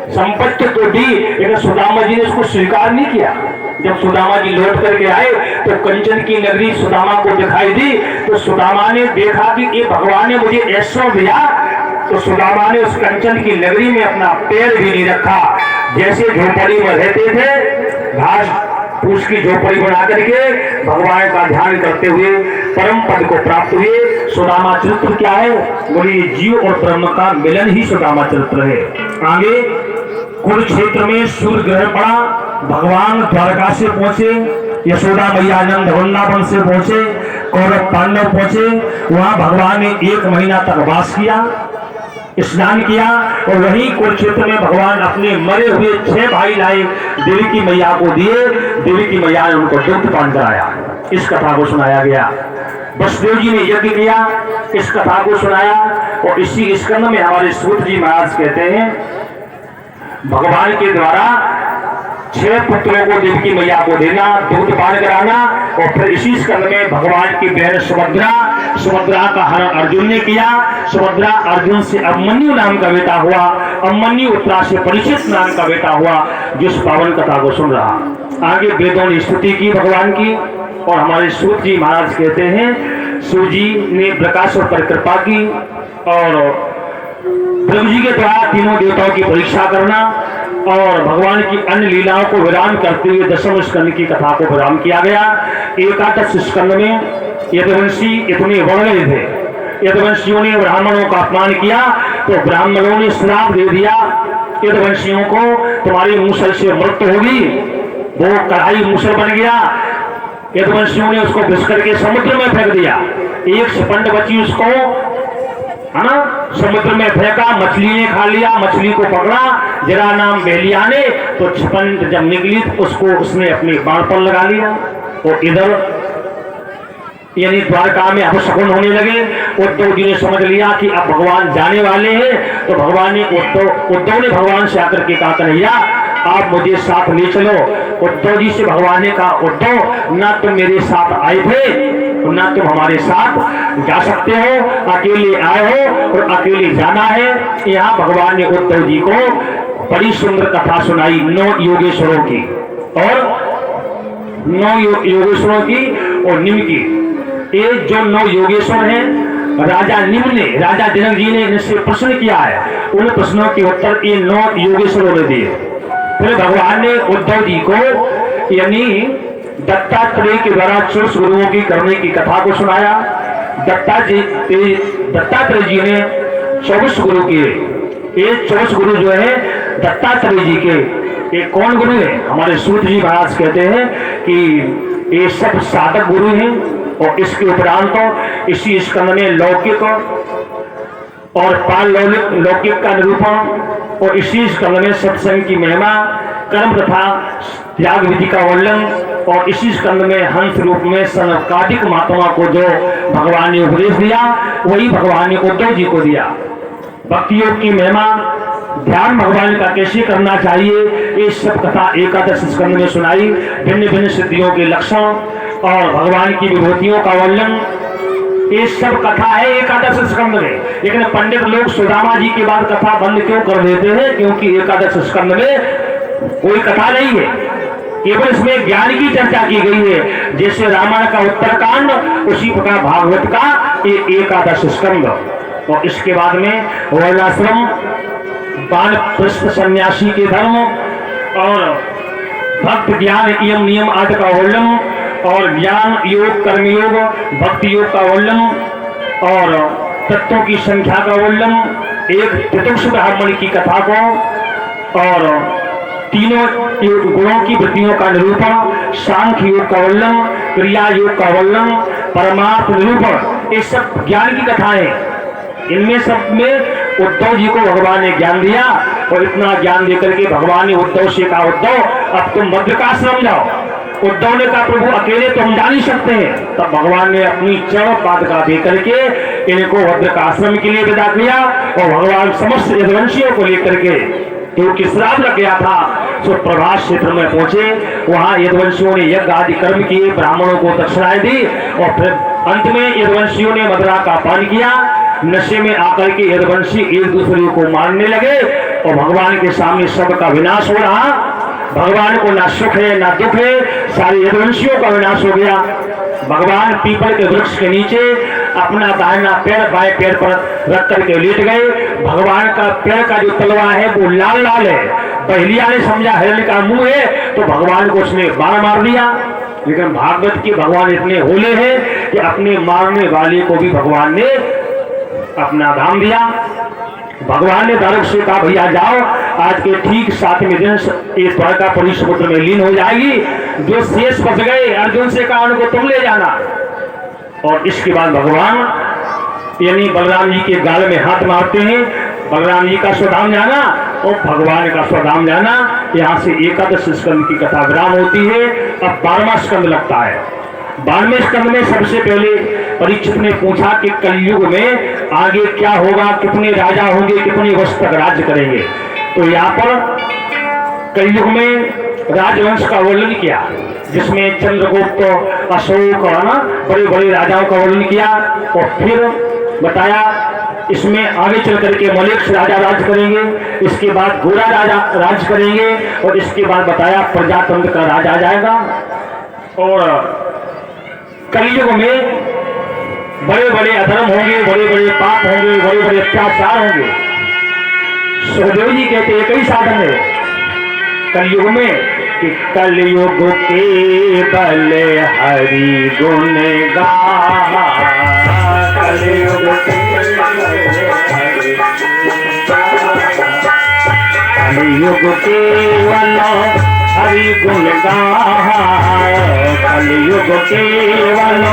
संपत्ति तो दी, लेकिन सुदामा जी ने उसको स्वीकार नहीं किया। जब सुदामा जी लौट करके आए तो कंचन की नगरी सुदामा को दिखाई दी। तो सुदामा ने देखा कि ये भगवान ने मुझे ऐश्वर्य दिया, तो सुदामा ने उस कंचन की नगरी में अपना पैर भी नहीं रखा। जैसे झोपड़ी में रहते थे, घास फूस की झोपड़ी बना करके भगवान का ध्यान करते हुए परम पद को प्राप्त हुए। सुदामा चरित्र क्या है? बोलिए जीव और ब्रह्म का मिलन ही सुदामा चरित्र है। आगे कुरुक्षेत्र में सूर्य ग्रहण पड़ा, भगवान द्वारका से पहुंचे, यशोदा मैया नंद वृंदावन से पहुंचे, कौरव पांडव पहुंचे। वहां भगवान ने 1 महीना तक वास किया, स्नान किया और वहीं कुरुक्षेत्र में भगवान अपने मरे हुए 6 भाई लाए, देवी की मैया को दिए। देवी की मैया ने उनको दुग्ध पान कराया। इस कथा को सुनाया गया। वसुदेव जी ने यज्ञ किया, इस कथा को सुनाया। और इसी स्कंद में हमारे सूत जी महाराज कहते हैं भगवान के द्वारा 6 पुत्रों को देवी की मैया को देना, दूध पान कराना। और फिर इसी स्कंद में भगवान की बहन सुभद्रा का हरण अर्जुन ने किया। सुभद्रा अर्जुन से अभिमन्यु नाम का बेटा हुआ, अभिमन्यु उत्तरा से परीक्षित नाम का बेटा हुआ। जिस पावन कथा को सुन रहा, आगे वेदों ने स्तुति की भगवान की। और हमारे सूत जी महाराज कहते हैं सूर्य जी ने प्रकाशों पर कृपा की और ब्रह्म जी के द्वारा तीनों देवताओं की परीक्षा करना और भगवान की अन्य लीलाओं को विराम करते हुए 10वें स्कंद की कथा को विराम किया गया। 81 स्कंद में यदुवंशी इतने बढ़ गए थे, यदुवंशियों ने ब्राह्मणों का अपमान किया तो ब्राह्मणों ने श्राप दे दिया यदुवंशियों को, तुम्हारी मूसल से मृत्यु होगी। वो कढ़ाई मूसल बन गया, यदुवंशियों ने उसको घिस करके समुद्र में फेंक दिया। एक सपंड बची उसको, है ना, समुद्र में फेंका, मछली ने खा लिया, मछली को पकड़ा जरा नाम बेलिया ने, तो छपंड जब निकली तो उसको उसने अपने बाण पर लगा लिया। और इधर यानी द्वारका में अपशकुन होने लगे। उद्धव जी ने समझ लिया कि अब भगवान जाने वाले हैं, तो भगवान ने उद्धव ने भगवान से आकर के कहा कन्हैया आप मुझे साथ ले चलो। उद्धव जी से भगवान ने कहा उद्धव ना तुम मेरे साथ आए थे ना तुम हमारे साथ जा सकते हो, अकेले आए हो और अकेले जाना है। यहाँ भगवान ने उद्धव जी को बड़ी सुंदर कथा सुनाई 9 योगेश्वरों की और 9 योगेश्वरों की और निम्न की। ये जो 9 योगेश्वर हैं राजा निम्न ने, राजा जनक जी ने इनसे प्रश्न किया है, उन प्रश्नों के उत्तर ये 9 योगेश्वरों ने दिए। फिर भगवान ने उद्धव जी को यानी दत्तात्रेय के द्वारा 24 गुरुओं की करने की कथा को सुनाया। दत्तात्रेय जी ने 24 गुरु किए। ये 24 गुरु जो है दत्तात्रेय जी के, ये कौन गुरु है? हमारे सूत जी महाराज कहते हैं कि ये सब साधक गुरु हैं। और इसके उपरांत तो इसी स्कंद में लौकिक और पाल लौकिक का निरूपण और इसी स्कंद में सत्संग की महिमा, कर्म तथा त्याग विधि का वर्णन और इसी स्कंद में हंस रूप में सनकादिक महात्मा को जो भगवान ने उपदेश दिया वही भगवान ने उद्धव जी को दिया। भक्ति योग की महिमा, ध्यान भगवान का कैसे करना चाहिए, ये सब कथा 81 स्कंद में सुनाई। भिन्न भिन्न सिद्धियों के लक्षण और भगवान की विभूतियों का वर्णन, ये सब कथा है 81 स्कंद में। लेकिन पंडित लोग सुदामा जी के बाद कथा बंद क्यों कर देते हैं? क्योंकि 81 स्कंद में कोई कथा नहीं है, केवल इसमें ज्ञान की चर्चा की गई है। जैसे रामायण का उत्तरकांड उसी प्रकार भागवत का ये 81 स्कंद। और इसके बाद में वर्णाश्रम, वानप्रस्थ सन्यासी के धर्म और भक्त ज्ञान यम नियम आदि का वर्णन और ज्ञान योग, कर्मयोग, भक्ति योग का वर्णन और तत्वों की संख्या का वर्णन, एक चतुर्थ ब्राह्मण की कथा को और तीनों गुणों की वृत्तियों का निरूपण, सांख्य योग का वर्णन, क्रिया योग का वर्णन, परमार्थ निरूपण, ये सब ज्ञान की कथाएं। इनमें सब में उद्धव जी को भगवान ने ज्ञान दिया और इतना ज्ञान देकर के भगवान ने उद्धव से कहा, उद्धव अब तुम मध्य का आश्रम जाओ। उद्धव ने कहा, प्रभु अकेले तो हम जा नहीं सकते हैं। तब भगवान ने अपनी चरण पादुका दे करके इनको भद्र का आश्रम के लिए विदा किया और भगवान समस्त यदुवंशियों को लेकर के क्योंकि श्राप लग गया था सो प्रभास क्षेत्र में पहुंचे। वहां यदुवंशियों ने यज्ञ आदि कर्म किए, ब्राह्मणों को दक्षिणाएं दी और फिर अंत में यदुवंशियों ने मदिरा का पान किया। नशे में आकर के यदुवंशी एक दूसरे को मारने लगे और भगवान के सामने सबका विनाश हो रहा। भगवान को ना सुख है ना दुख है, सारे यदुवंशियों का विनाश हो गया। भगवान पीपल के वृक्ष के नीचे अपना दाहिना पैर बाएं पैर पर रख करके लेट गए। भगवान का पैर का जो तलवा है वो लाल लाल है। पहलिया ने समझा हिरण्य का मुंह है तो भगवान को उसने बाण मार दिया, लेकिन भागवत के भगवान इतने होले हैं कि अपने मारने वाले को भी भगवान ने अपना धाम दिया। भगवान ने दारुक से कहा, भैया जाओ, आज के ठीक 7वें दिन ये द्वारकापुरी समुद्र में लीन हो जाएगी। जो शेष बच गए अर्जुन से कहा उनको तुम ले जाना। और इसके बाद भगवान यानी बलराम जी के गाल में हाथ मारते हैं। बलराम जी का स्वधाम जाना और भगवान का स्वधाम जाना। यहाँ से एकादश स्कंद की कथा विराम होती है। अब 12वां स्कंद लगता है। 12वें स्कंद में सबसे पहले परीक्षित ने पूछा कि कलयुग में आगे क्या होगा, कितने राजा होंगे, कितने वर्ष तक राज्य करेंगे। तो यहाँ पर कलयुग में राजवंश का वर्णन किया, जिसमें चंद्रगुप्त, अशोक और ना बड़े बड़े राजाओं का वर्णन किया। और फिर बताया इसमें आगे चल करके मलेक्ष राजा राज करेंगे, इसके बाद गोरा राजा राज करेंगे और इसके बाद बताया प्रजातंत्र का राज आ जाएगा। और कलयुग में बड़े बड़े अधर्म होंगे, बड़े बड़े पाप होंगे, बड़े बड़े अत्याचार होंगे। सुखदेव जी कहते हैं कई साधन है कलयुग में कि कलयुग के बल हरि गुण गाहा, कलयुग कलयुग केवल हरि गुण गाहा, कलयुग केवल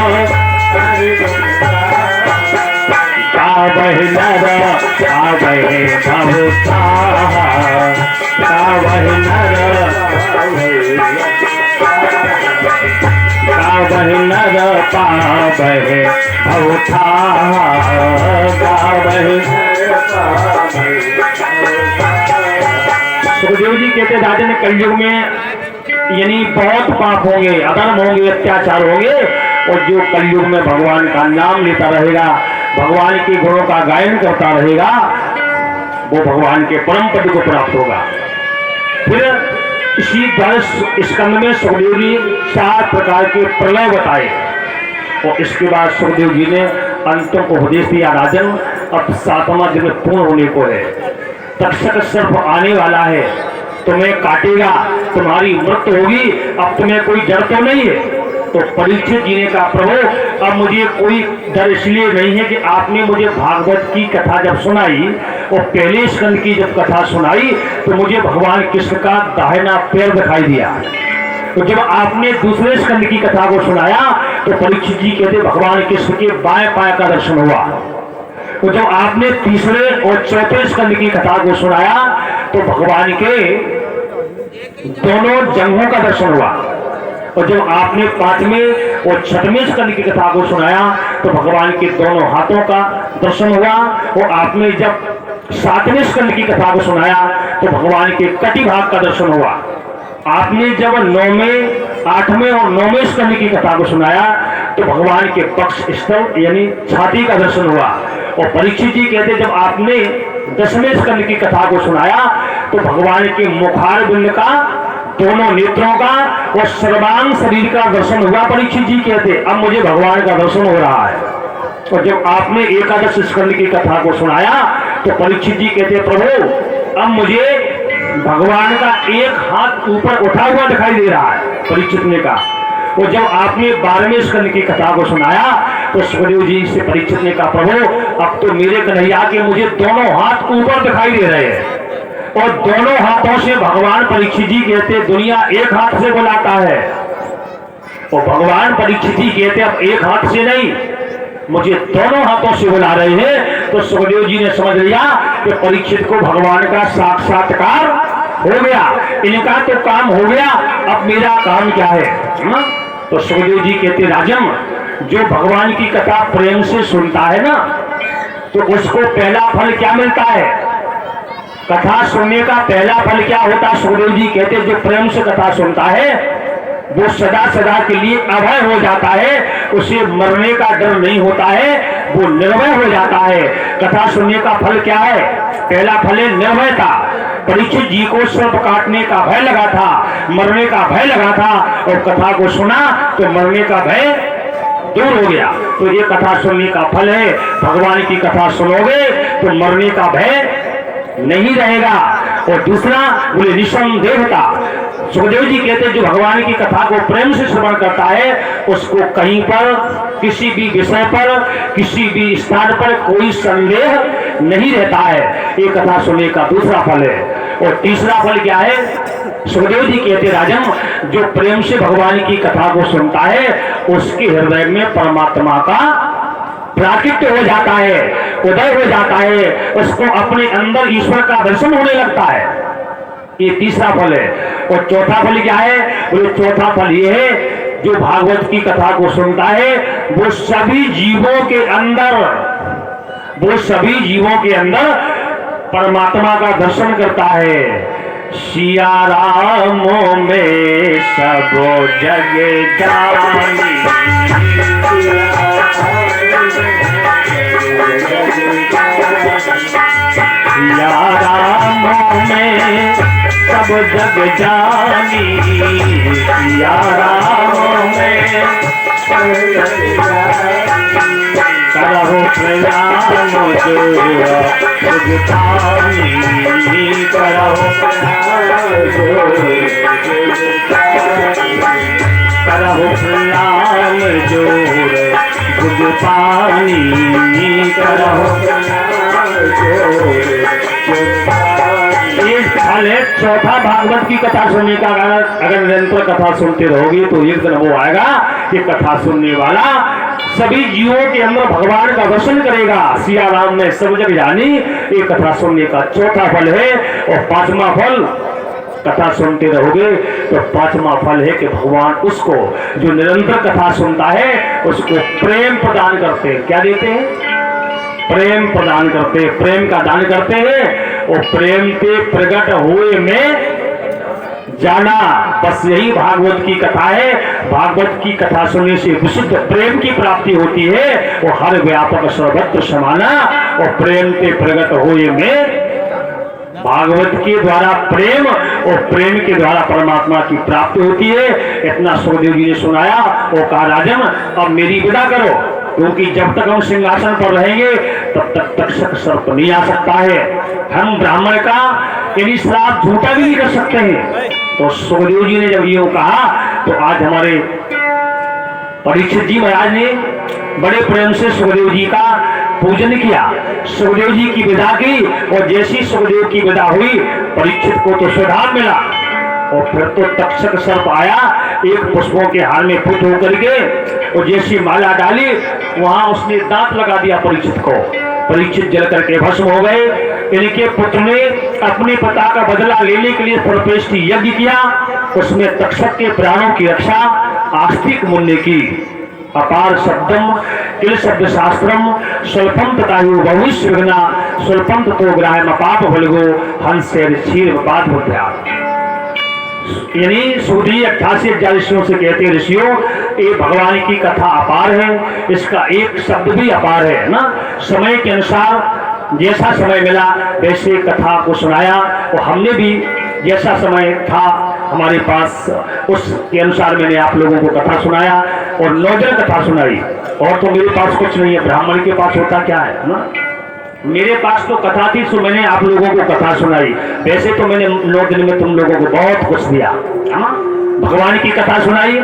गावहि नर गावहि भवताहा, गावहि नर गावहि नर पावहि भवताहा, गावहि। सुखदेव जी कहते राजन कलयुग में यानी बहुत पाप होंगे, अधर्म होंगे, अत्याचार होंगे। और जो कलयुग में भगवान का नाम लेता रहेगा, भगवान के गुणों का गायन करता रहेगा, वो भगवान के परम पद को प्राप्त होगा। फिर इसी 12 स्कंद में सुखदेव जी 7 प्रकार के प्रलय बताए और इसके बाद सुखदेव जी ने अंतों को उपदेश दिया, राजन अब 7वां दिन पूर्ण होने को है, तक्षक सर्प आने वाला है, तुम्हें काटेगा, तुम्हारी मृत्यु होगी, अब तुम्हें कोई डर तो नहीं है। तो परीक्षित जी ने कहा, प्रभु अब मुझे कोई डर इसलिए नहीं है कि आपने मुझे भागवत की कथा जब सुनाई और पहले स्कंद की जब कथा सुनाई तो मुझे भगवान कृष्ण का दाहिना पैर दिखाई दिया। तो जब आपने दूसरे स्कंद की कथा को सुनाया तो परीक्षित जी कहते भगवान कृष्ण के बाएं पांव का दर्शन हुआ। तो जब आपने तीसरे और चौथे स्कंद की कथा को सुनाया तो भगवान के दोनों जंघों का दर्शन हुआ। और जब आपने 5वें और 6वें स्कंद की कथा को सुनाया तो भगवान के दोनों हाथों का दर्शन हुआ। और आपने जब 7वें स्कंद की कथा को सुनाया तो भगवान के कटी भाग का दर्शन हुआ। आपने जब 9वें, 8वें और 9वें स्कंद की कथा को सुनाया तो भगवान के पक्ष स्थल यानी छाती का दर्शन हुआ। और परीक्षित जी कहते जब आपने 10वें स्कंद की कथा को सुनाया तो भगवान के मुखार बिंद का, दोनों नेत्रों का और सर्वांग शरीर का दर्शन हुआ। परीक्षित जी कहते अब मुझे भगवान का दर्शन हो रहा है। और जब आपने एकादश स्कंद की कथा को सुनाया तो परीक्षित जी कहते प्रभु अब मुझे भगवान का एक हाथ ऊपर उठा हुआ दिखाई दे रहा है। परीक्षित ने कहा। और जब आपने 12वें स्कंद की कथा को सुनाया तो सुखदेव जी से परीक्षित ने कहा प्रभु अब तो मेरे कन्हैया के मुझे दोनों हाथ ऊपर दिखाई दे रहे हैं। और दोनों हाथों से भगवान परीक्षित जी कहते दुनिया एक हाथ से बुलाता है, और भगवान परीक्षित जी कहते अब एक हाथ से नहीं, मुझे दोनों हाथों से बुला रहे हैं। तो सुखदेव जी ने समझ लिया कि परीक्षित को भगवान का साक्षात्कार हो गया, इनका तो काम हो गया, अब मेरा काम क्या है ना? तो सुखदेव जी कहते राजन, जो भगवान की कथा प्रेम से सुनता है ना, तो उसको पहला फल क्या मिलता है? कथा सुनने का पहला फल क्या होता है? सुखदेव जी कहते जो प्रेम से कथा सुनता है वो सदा सदा के लिए अभय हो जाता है, उसे मरने का डर नहीं होता है, वो निर्भय हो जाता है। कथा सुनने का फल क्या है? पहला फल है निर्भयता। परीक्षित जी को सर्प काटने का भय लगा था, मरने का भय लगा था, और कथा को सुना तो मरने का भय दूर हो गया। तो ये कथा सुनने का फल है, भगवान की कथा सुनोगे तो मरने का भय नहीं रहेगा। और दूसरा बोले निसंदेहता। सुखदेव जी कहते जो भगवान की कथा को प्रेम से श्रवण करता है उसको कहीं पर, किसी भी विषय पर, किसी भी स्थान पर कोई संदेह नहीं रहता है। ये कथा सुनने का दूसरा फल है। और तीसरा फल क्या है? सुखदेव जी कहते राजन, जो प्रेम से भगवान की कथा को सुनता है उसके हृदय में परमात्मा का प्राकट्य हो जाता है, उदय हो जाता है, उसको अपने अंदर ईश्वर का दर्शन होने लगता है। ये तीसरा फल है। और चौथा फल क्या है? बोले चौथा फल ये है, जो भागवत की कथा को सुनता है वो सभी जीवों के अंदर परमात्मा का दर्शन करता है। सिया राम में सब जग जानी, सिया राम में सब जग जानी, सिया राम में सब जग जानी, करहु प्रयाण जो सुगतानी, करहु प्रयाण जोर सुगतानी, करहु फल है। चौथा भागवत की कथा सुनने का, अगर निरंतर कथा सुनते रहोगे तो एक दिन वो आएगा कि कथा सुनने वाला सभी जीवों के अंदर भगवान का दर्शन करेगा। सिया राम ने सब जग जानी, ये कथा सुनने का चौथा फल है। और पांचवा फल, कथा सुनते रहोगे तो पांचवा फल है कि भगवान उसको जो निरंतर कथा सुनता है उसको प्रेम प्रदान करते हैं। क्या देते हैं? प्रेम प्रदान करते हैं, प्रेम का दान करते हैं। और प्रेम के प्रकट हुए में जाना, बस यही भागवत की कथा है। भागवत की कथा सुनने से विशुद्ध प्रेम की प्राप्ति होती है। वो हर व्यापक सर्वत्र समाना, और प्रेम के प्रकट हुए में भागवत के द्वारा प्रेम, और प्रेम के द्वारा परमात्मा की प्राप्ति होती है। इतना सुखदेव जी ने सुनाया। और कहा राजन अब मेरी विदा करो, क्योंकि जब तक हम सिंहासन पर रहेंगे तब तक तक्षक सर्प नहीं आ सकता है। हम ब्राह्मण का यदि श्राप झूठा भी नहीं कर सकते हैं। तो सुखदेव जी ने जब ये कहा तो आज हमारे परीक्षित जी महाराज ने बड़े प्रेम से सुखदेव जी का पूजन किया, सुखदेव जी की विदा की। और जैसी सुखदेव की विदा हुई परीक्षित को तो सुधार मिला। और फिर तो तक्षक सर्प आया एक पुष्पों के हार में फुट होकर के, और जैसी माला डाली वहां उसने दांत लगा दिया परीक्षित को। परीक्षित जल करके भस्म हो गए। इनके पुत्र ने अपने पिता का बदला लेने के लिए सर्वश्रेष्ठी यज्ञ किया। उसमें तक्षक के प्राणों की रक्षा आस्तिक मुनि की। अपार शब्दम किल शब्द शास्त्रम स्वल्पम तथायु भविष्य विघ्ना स्वल्पम ततो ग्राह्यम अपाप फलगो हंस क्षीर पाद बुद्ध्या। यानी सूदी 88 ऋषियों से कहते हैं ऋषियों ये भगवान की कथा अपार है, इसका एक शब्द भी अपार है ना। समय के अनुसार जैसा समय मिला वैसे कथा को सुनाया। और हमने भी जैसा समय था हमारे पास उसके अनुसार मैंने आप लोगों को कथा सुनाया। और 9 दिन कथा सुनाई। और तो मेरे पास कुछ नहीं है, ब्राह्मण के पास होता क्या है ना। मेरे पास तो कथा थी तो मैंने आप लोगों को कथा सुनाई। वैसे तो मैंने 9 दिन में तुम लोगों को बहुत कुछ दिया, भगवान की कथा सुनाई।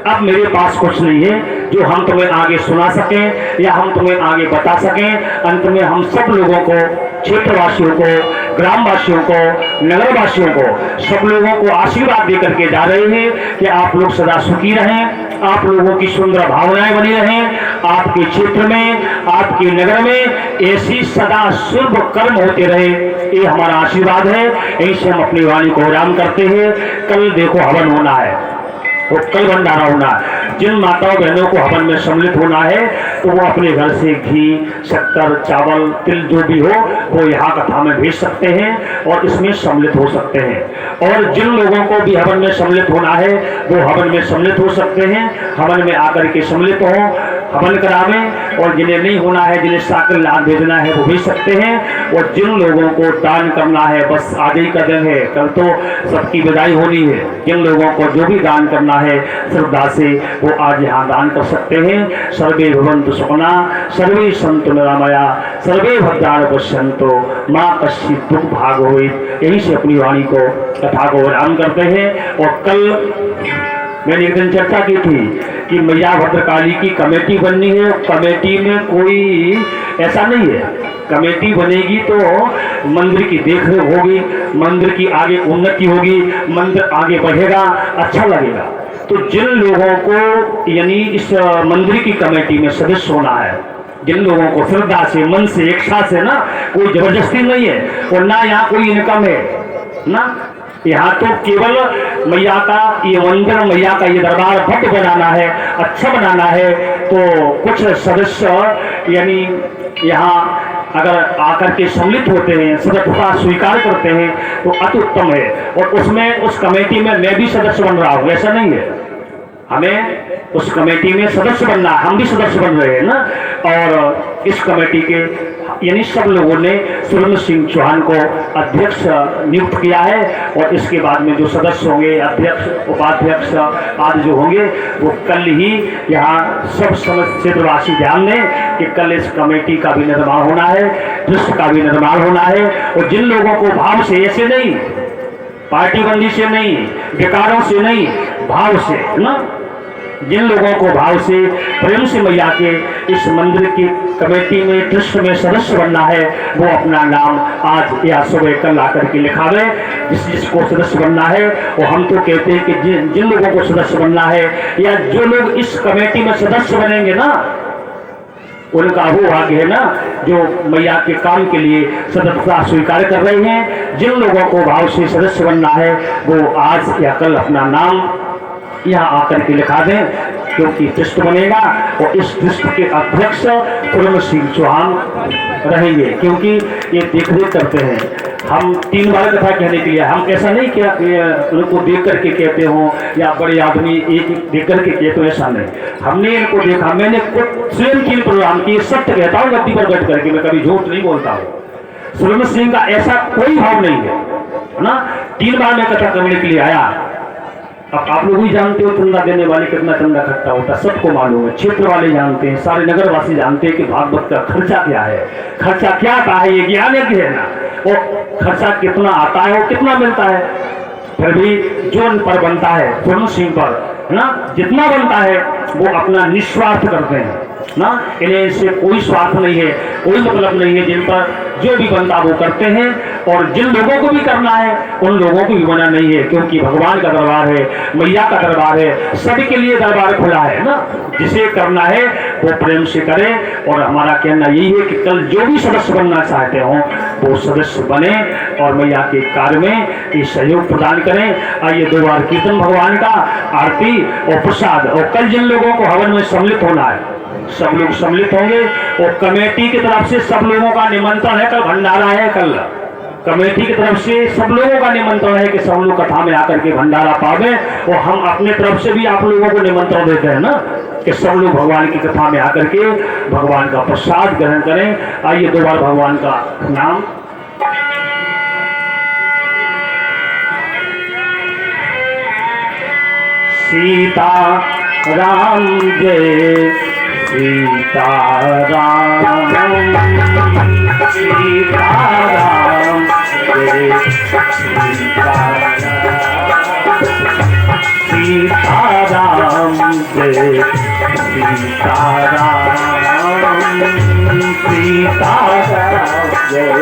अब मेरे पास कुछ नहीं है जो हम तुम्हें आगे सुना सकें या हम तुम्हें आगे बता सकें। अंत में हम सब लोगों को क्षेत्रवासियों को, ग्रामवासियों को, नगरवासियों को, सब लोगों को आशीर्वाद देकर के जा रहे हैं कि आप लोग सदा सुखी रहें, आप लोगों की सुंदर भावनाएं बनी रहें, आपके क्षेत्र में, आपके नगर में ऐसी सदा शुभ कर्म होते रहे, ये हमारा आशीर्वाद है। यही से हम अपनी वाणी को विराम करते हैं। कल देखो हवन होना है, वो कल भंडारा होना है। जिन माताओं बहनों को हवन में सम्मिलित होना है तो वो अपने घर से घी, शक्कर, चावल, तिल जो भी हो वो यहाँ कथा में भेज सकते हैं और इसमें सम्मिलित हो सकते हैं। और जिन लोगों को भी हवन में सम्मिलित होना है वो हवन में सम्मिलित हो सकते हैं, हवन में आकर के सम्मिलित हों, हवन करावें। और जिन्हें नहीं होना है, जिन्हें साकल लाभ भेजना है वो भेज सकते हैं। और जिन लोगों को दान करना है, बस आज ही का दिन है, कल तो सबकी विदाई होनी है। जिन लोगों को जो भी दान करना है श्रद्धा से वो आज यहाँ दान कर सकते हैं। सर्वे भवन्तु सुखिनः, सर्वे सन्तु निरामया, सर्वे भद्राणि पश्यन्तु, मां कश्चित् दुःख भाग होइत। यहीं से अपनी वाणी को, कथा को विराम करते हैं। और कल मैंने एक दिन चर्चा की थी कि मैया भद्रकाली की कमेटी बननी है। कमेटी में कोई ऐसा नहीं है, कमेटी बनेगी तो मंदिर की देखरेख होगी, मंदिर की आगे उन्नति होगी, मंदिर आगे बढ़ेगा, अच्छा लगेगा। तो जिन लोगों को यानी इस मंदिर की कमेटी में सदस्य होना है, जिन लोगों को श्रद्धा से, मन से, इच्छा से, ना कोई जबरदस्ती नहीं है और ना यहाँ कोई इनकम है, ना यहाँ तो केवल मैया का ये मंदिर, मैया का ये दरबार भव्य बनाना है, अच्छा बनाना है। तो कुछ सदस्य यानी यहाँ अगर आकर के सम्मिलित होते हैं, सदस्यता स्वीकार करते हैं तो अति उत्तम है। और उसमें उस कमेटी में मैं भी सदस्य बन रहा हूँ, ऐसा नहीं है। हमें उस कमेटी में सदस्य बनना, हम भी सदस्य बन रहे हैं ना। और इस कमेटी के यानी सब लोगों ने सुरेंद्र सिंह चौहान को अध्यक्ष नियुक्त किया है। और इसके बाद में जो सदस्य होंगे, अध्यक्ष, उपाध्यक्ष आदि जो होंगे वो कल ही यहाँ सब क्षेत्रवासी ध्यान दें कि कल इस कमेटी का भी निर्माण होना है, ट्रस्ट का भी निर्माण होना है। और जिन लोगों को भाव से, ऐसे नहीं पार्टीबंदी से नहीं, विकारों से नहीं, भाव से ना, जिन लोगों को भाव से, प्रेम से मैया के इस मंदिर की कमेटी में, ट्रस्ट में सदस्य बनना है वो अपना नाम आज या सुबह कल आकर के लिखावे। जिसको सदस्य बनना है। और हम तो कहते हैं कि जिन लोगों को सदस्य बनना है या जो लोग इस कमेटी में सदस्य बनेंगे ना, उनका वो भाग्य है ना जो मैया के काम के लिए सदस्यता स्वीकार कर रहे हैं। जिन लोगों को भाव से सदस्य बनना है वो आज या कल अपना नाम यहाँ आकर के लिखा दें, क्योंकि ट्रस्ट बनेगा और इस ट्रस्ट के अध्यक्ष सुरेंद्र सिंह चौहान रहेंगे, क्योंकि ये देखरेख करते हैं। हम 3 बार कथा कहने के लिए, हम ऐसा नहीं किया उनको देख करके कहते हो या बड़े आदमी एक देख करके कहते हो, ऐसा नहीं। हमने इनको देखा, मैंने खुद स्वयं 3 प्रोग्राम किए, सत्य कहता हूँ गद्दी पर बैठ करके, मैं कभी झूठ नहीं बोलता हूँ। सुरेंद्र सिंह का ऐसा कोई भाव नहीं है ना। 3 बार मैं कथा करने के लिए आया। अब आप लोग भी जानते हो चंदा देने वाले कितना चंदा इकट्ठा होता है, सबको मालूम है, क्षेत्र वाले जानते हैं, सारे नगरवासी जानते हैं कि भागवत का खर्चा क्या है, खर्चा क्या आता है, ये ज्ञान है ना। और खर्चा कितना आता है और कितना मिलता है, फिर भी जो उन पर बनता है, सुरेंद्र सिंह पर ना, जितना बनता है वो अपना निस्वार्थ करते हैं ना। इन्हें इससे कोई स्वार्थ नहीं है, कोई मतलब नहीं है। जिन पर जो भी बनता वो करते हैं और जिन लोगों को भी करना है उन लोगों को भी मना नहीं है, क्योंकि भगवान का दरबार है, मैया का दरबार है, सभी के लिए दरबार खुला है ना। जिसे करना है वो प्रेम से करे। और हमारा कहना यही है कि कल जो भी सदस्य बनना चाहते हो वो सदस्य बने और मैया के कार्य में ये सहयोग प्रदान करें। आइए 2 बार कीर्तन भगवान का, आरती और प्रसाद। और कल जिन लोगों को हवन में सम्मिलित होना है सब लोग सम्मिलित होंगे। और कमेटी की तरफ से सब लोगों का निमंत्रण है, कल भंडारा है। कल कमेटी की तरफ से सब लोगों का निमंत्रण है कि सब लोग कथा में आकर के भंडारा पावे। और हम अपने तरफ से भी आप लोगों को निमंत्रण देते हैं ना कि सब लोग भगवान की कथा में आकर के भगवान का प्रसाद ग्रहण करें। आइए 2 बार भगवान का नाम। सीता राम जय सीताराम, सीताराम जय सीताराम, सीताराम जय सीताराम सीताराम जय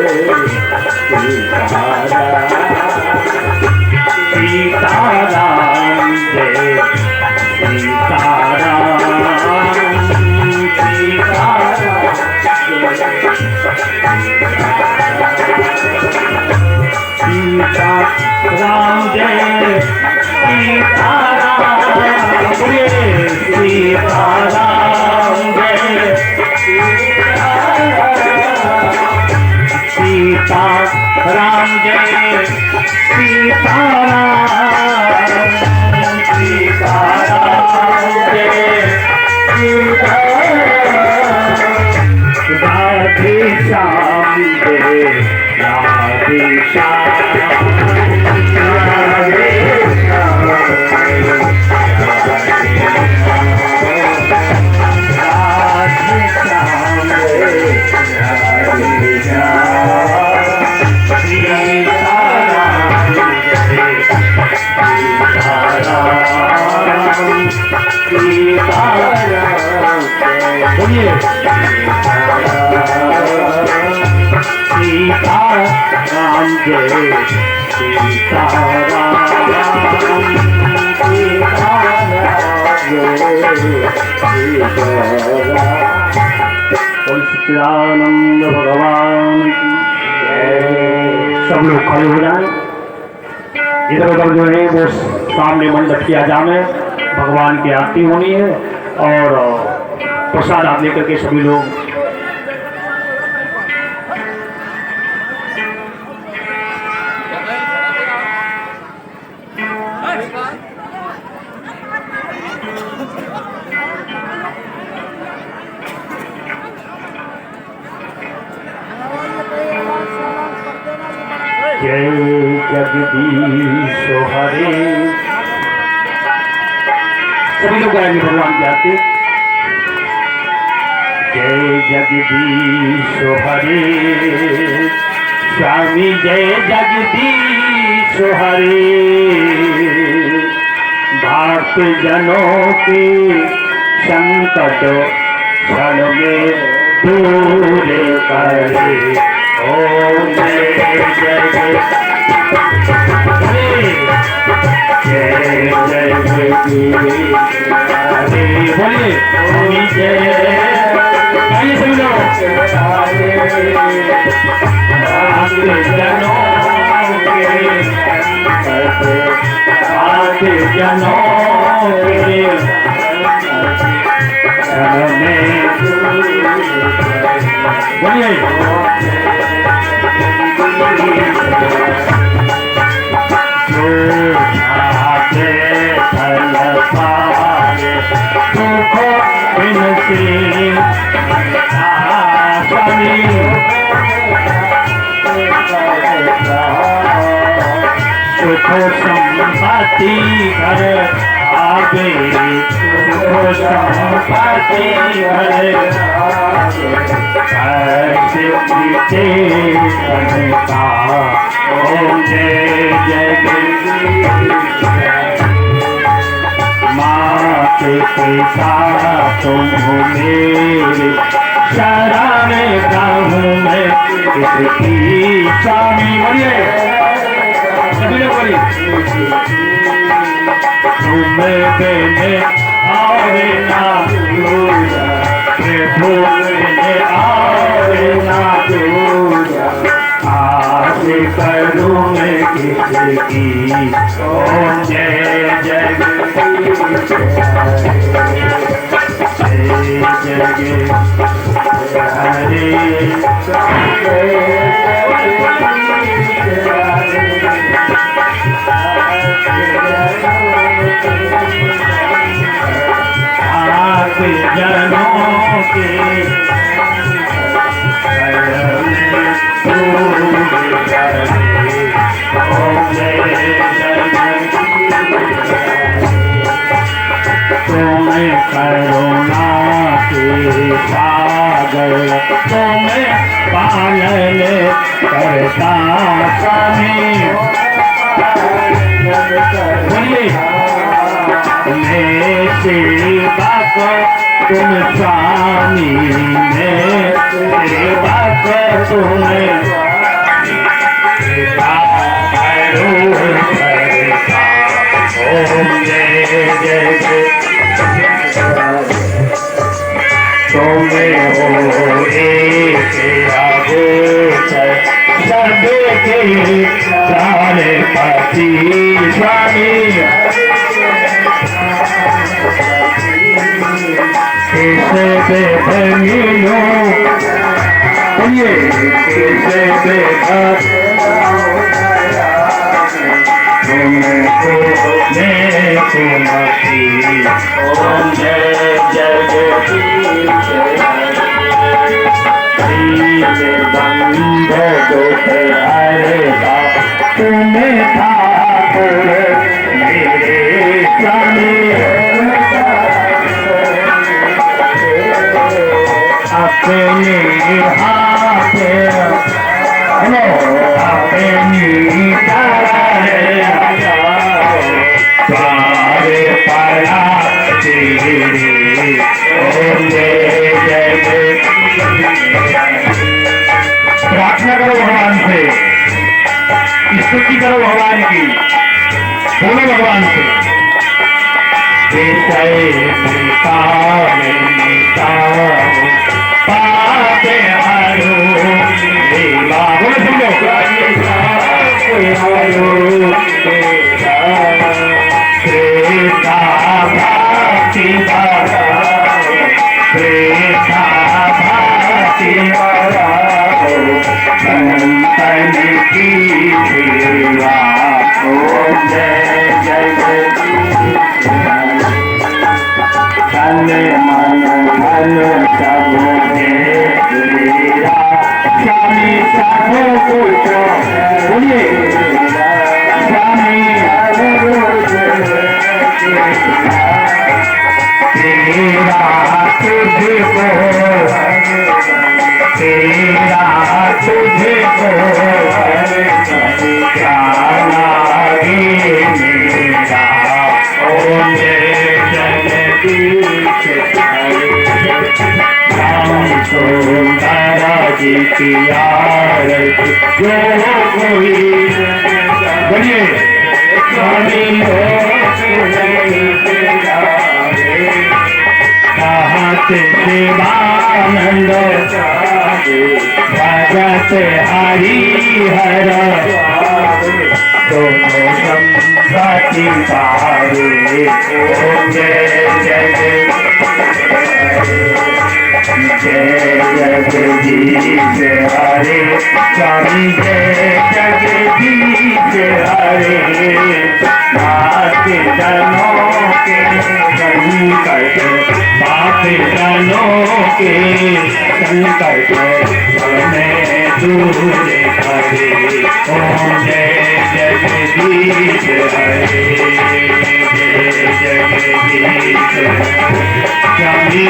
सीताराम जय सीताराम जय सीताराम सीताराम जय सीताराम जय सीताराम सीताराम जय राधे श्याम जय राधे श्याम राधे सीताराम जय सच्चिदानंद भगवान की सब लोग खड़े हो जाए। इधर उधर जो है वो सामने मंडप किया जाए, भगवान की आरती होनी है और प्रसाद आप लेकर के सभी लोग जय जगदीश हरे सभी लोग गाएंगे भगवान की आरती। जय जगदीश हरे स्वामी जय जगदीश हरे भक्त जनों के संकट क्षण में दूर करे। ओम जय जय जय जय हरे बोलिए स्वामी जय सभी लोग जनों के बोलिए सुख संपत्ति घर आगे सुख संपत्ति घर ऐसे पीछे का। ओम जय जय माँ के पिता तुम मेरे शरण गाहूँ मैं इसकी स्वामी बोलिए सभी लोग बोलिए तुम देने और ना प्रभु ने और ना आस करूँ मैं किसकी। ओम जय जय हरे जनों के तुम्हें करुणा के सागर तुम्हें पालन करता स्वामी बोलिए मैं सेवा को तुम स्वामी, मैं सेवा को तुम ओम जय जय जय तुम हो एक अगोचर सबके सारे पति स्वामी, कैसे बेधनियो ये कैसे बेधनियो तुमको मैं सुनती। ओम जय जगदीश बंद दुख हरता तुम्हें ठाकुर मेरे स्वामी, अपने हाथ अपनी सारे पाया तेरे। ओम जय जय प्रार्थना करो भगवान से, स्तुति करो भगवान की, बोलो भगवान से। पापे हरो देवा, बोलो समझो श्रेष्ठा भाति श्रेष्ठा भाति संतन की सेवा। ओम जय जय तन मन धन सब तेरा स्वामी, सब कुछ बोलिए स्वामी तेरा तुझको, तेरा तुझको क्या लागे मेरा। ओम जय जगदीश राम सुंदर जी की आरती जो कोई बोलिए स्वामी हो कहत शिवानंद भगत हरि हर दोनों संपत्ति पावे। ओम जय जय जय जगदीश हरे स्वामी, जय जगदीश हरे। नाथ जनों के संकट, पाप जनों के संकट में दूर करे। ओम जय जगदीश हरे, जय जगदीश स्वामी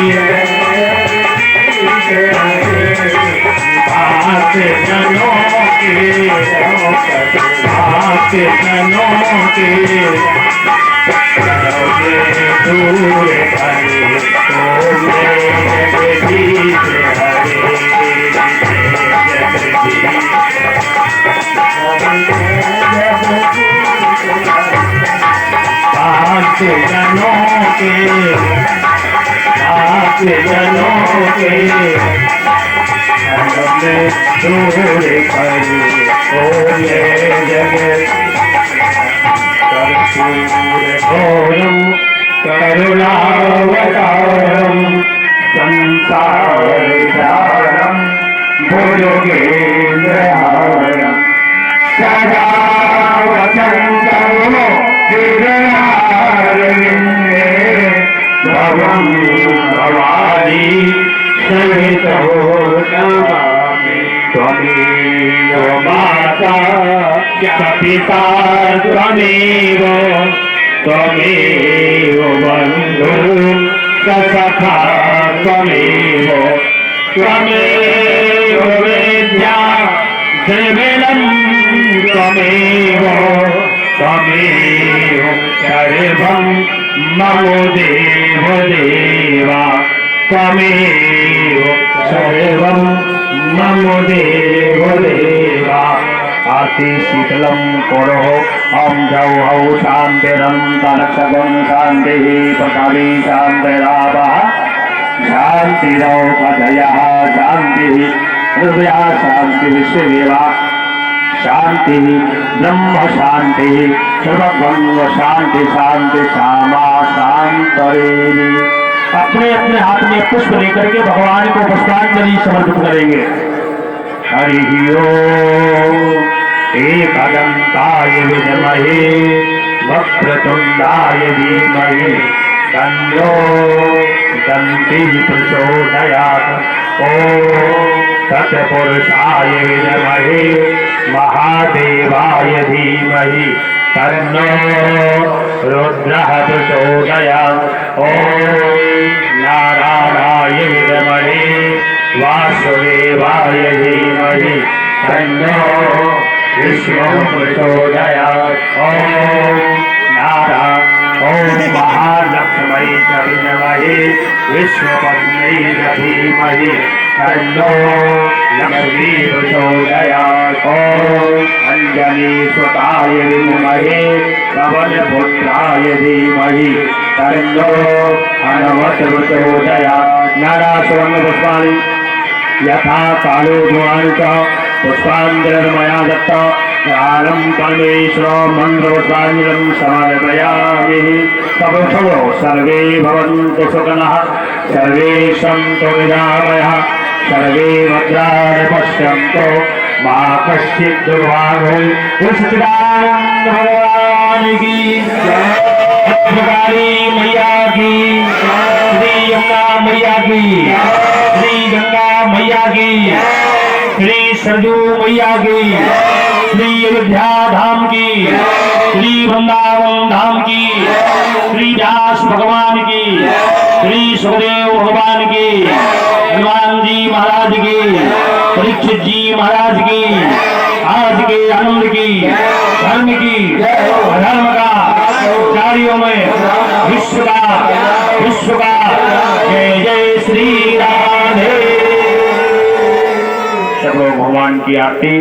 पाप जनों के, पाप जनों के दूर करे। ओम जय जगदीश हरे, पाप जनों के, पाप जनों के दूर करे। ओम जय जगदीश घोरम करुणावतारम संसार सारम भुजगेन्द्रहारम सदा वसंतं हृदयारविन्दे भवं भवानी सहितो नमामि। त्वमेव माता च पिता त्वमेव, त्वमेव बन्धुः च सखा त्वमेव, त्वमेव विद्या द्रविणं त्वमेव, त्वमेव सर्वं नमो देव देवा त्वमेव सर्वं नमो देव देवा आरती शीतलम करो ओम जौ हौ शांतिरंतरक्षगं शांति पृथ्वी शांतिरापः शांतिरौपदयः शांति हृदया शांति विश्वदेवा शांति ब्रह्म शांति सर्वभंग शांति शांति श्यामा शांतरेणी। अपने अपने हाथ में पुष्प लेकर के भगवान को पुष्पांजलि समर्पित करेंगे। हरि ओम एकदंताय विद्महे वक्रतुंडाय धीमहि तन्नो दन्ती प्रचोदयात्। ओम तत्पुरुषाय विद्महे महादेवाय धीमहि तन्नो रुद्रः प्रचोदयात्। ओम नारायणाय विद्महे वासुदेवाय धीमहि तन्नो विष्णुः प्रचोदयात्। ओम नारायण ओम महालक्ष्मी च विद्महे विष्णुपत्न्यै च धीमहि तन्नो लक्ष्मी प्रचोदयात्। ओम अंजनीसुताय विद्महे पवनपुत्राय धीमहि तन्नो हनुमत् प्रचोदयात्। नारायण पुष्पाणि यथा कालो धुआं च पुष्पाञ्जलिर्मया दत्ता ज्ञानं परमेश्वर मन्त्रपुष्पाञ्जलिं समर्पयामि। तपथो सर्वे भवन्तु सुखिनः सर्वे सन्तु निरामयाः सर्वे भद्राणि पश्यन्तु मा कश्चित् दुर्भाग् भवेत्। सच्चिदानंद भगवान की जय, मैया की श्री यमुना मैया की श्री गंगा मैया की श्री सरजू मैया की श्री अयोध्या धाम की श्री वृंदावन धाम की श्री व्यास भगवान की श्री सुखदेव भगवान की हनुमान जी महाराज की परीक्षित जी महाराज की आज के आनंद की धर्म की अधर्म का कार्यों में विश्व का जय जय श्री राधे। सब भगवान की आरती।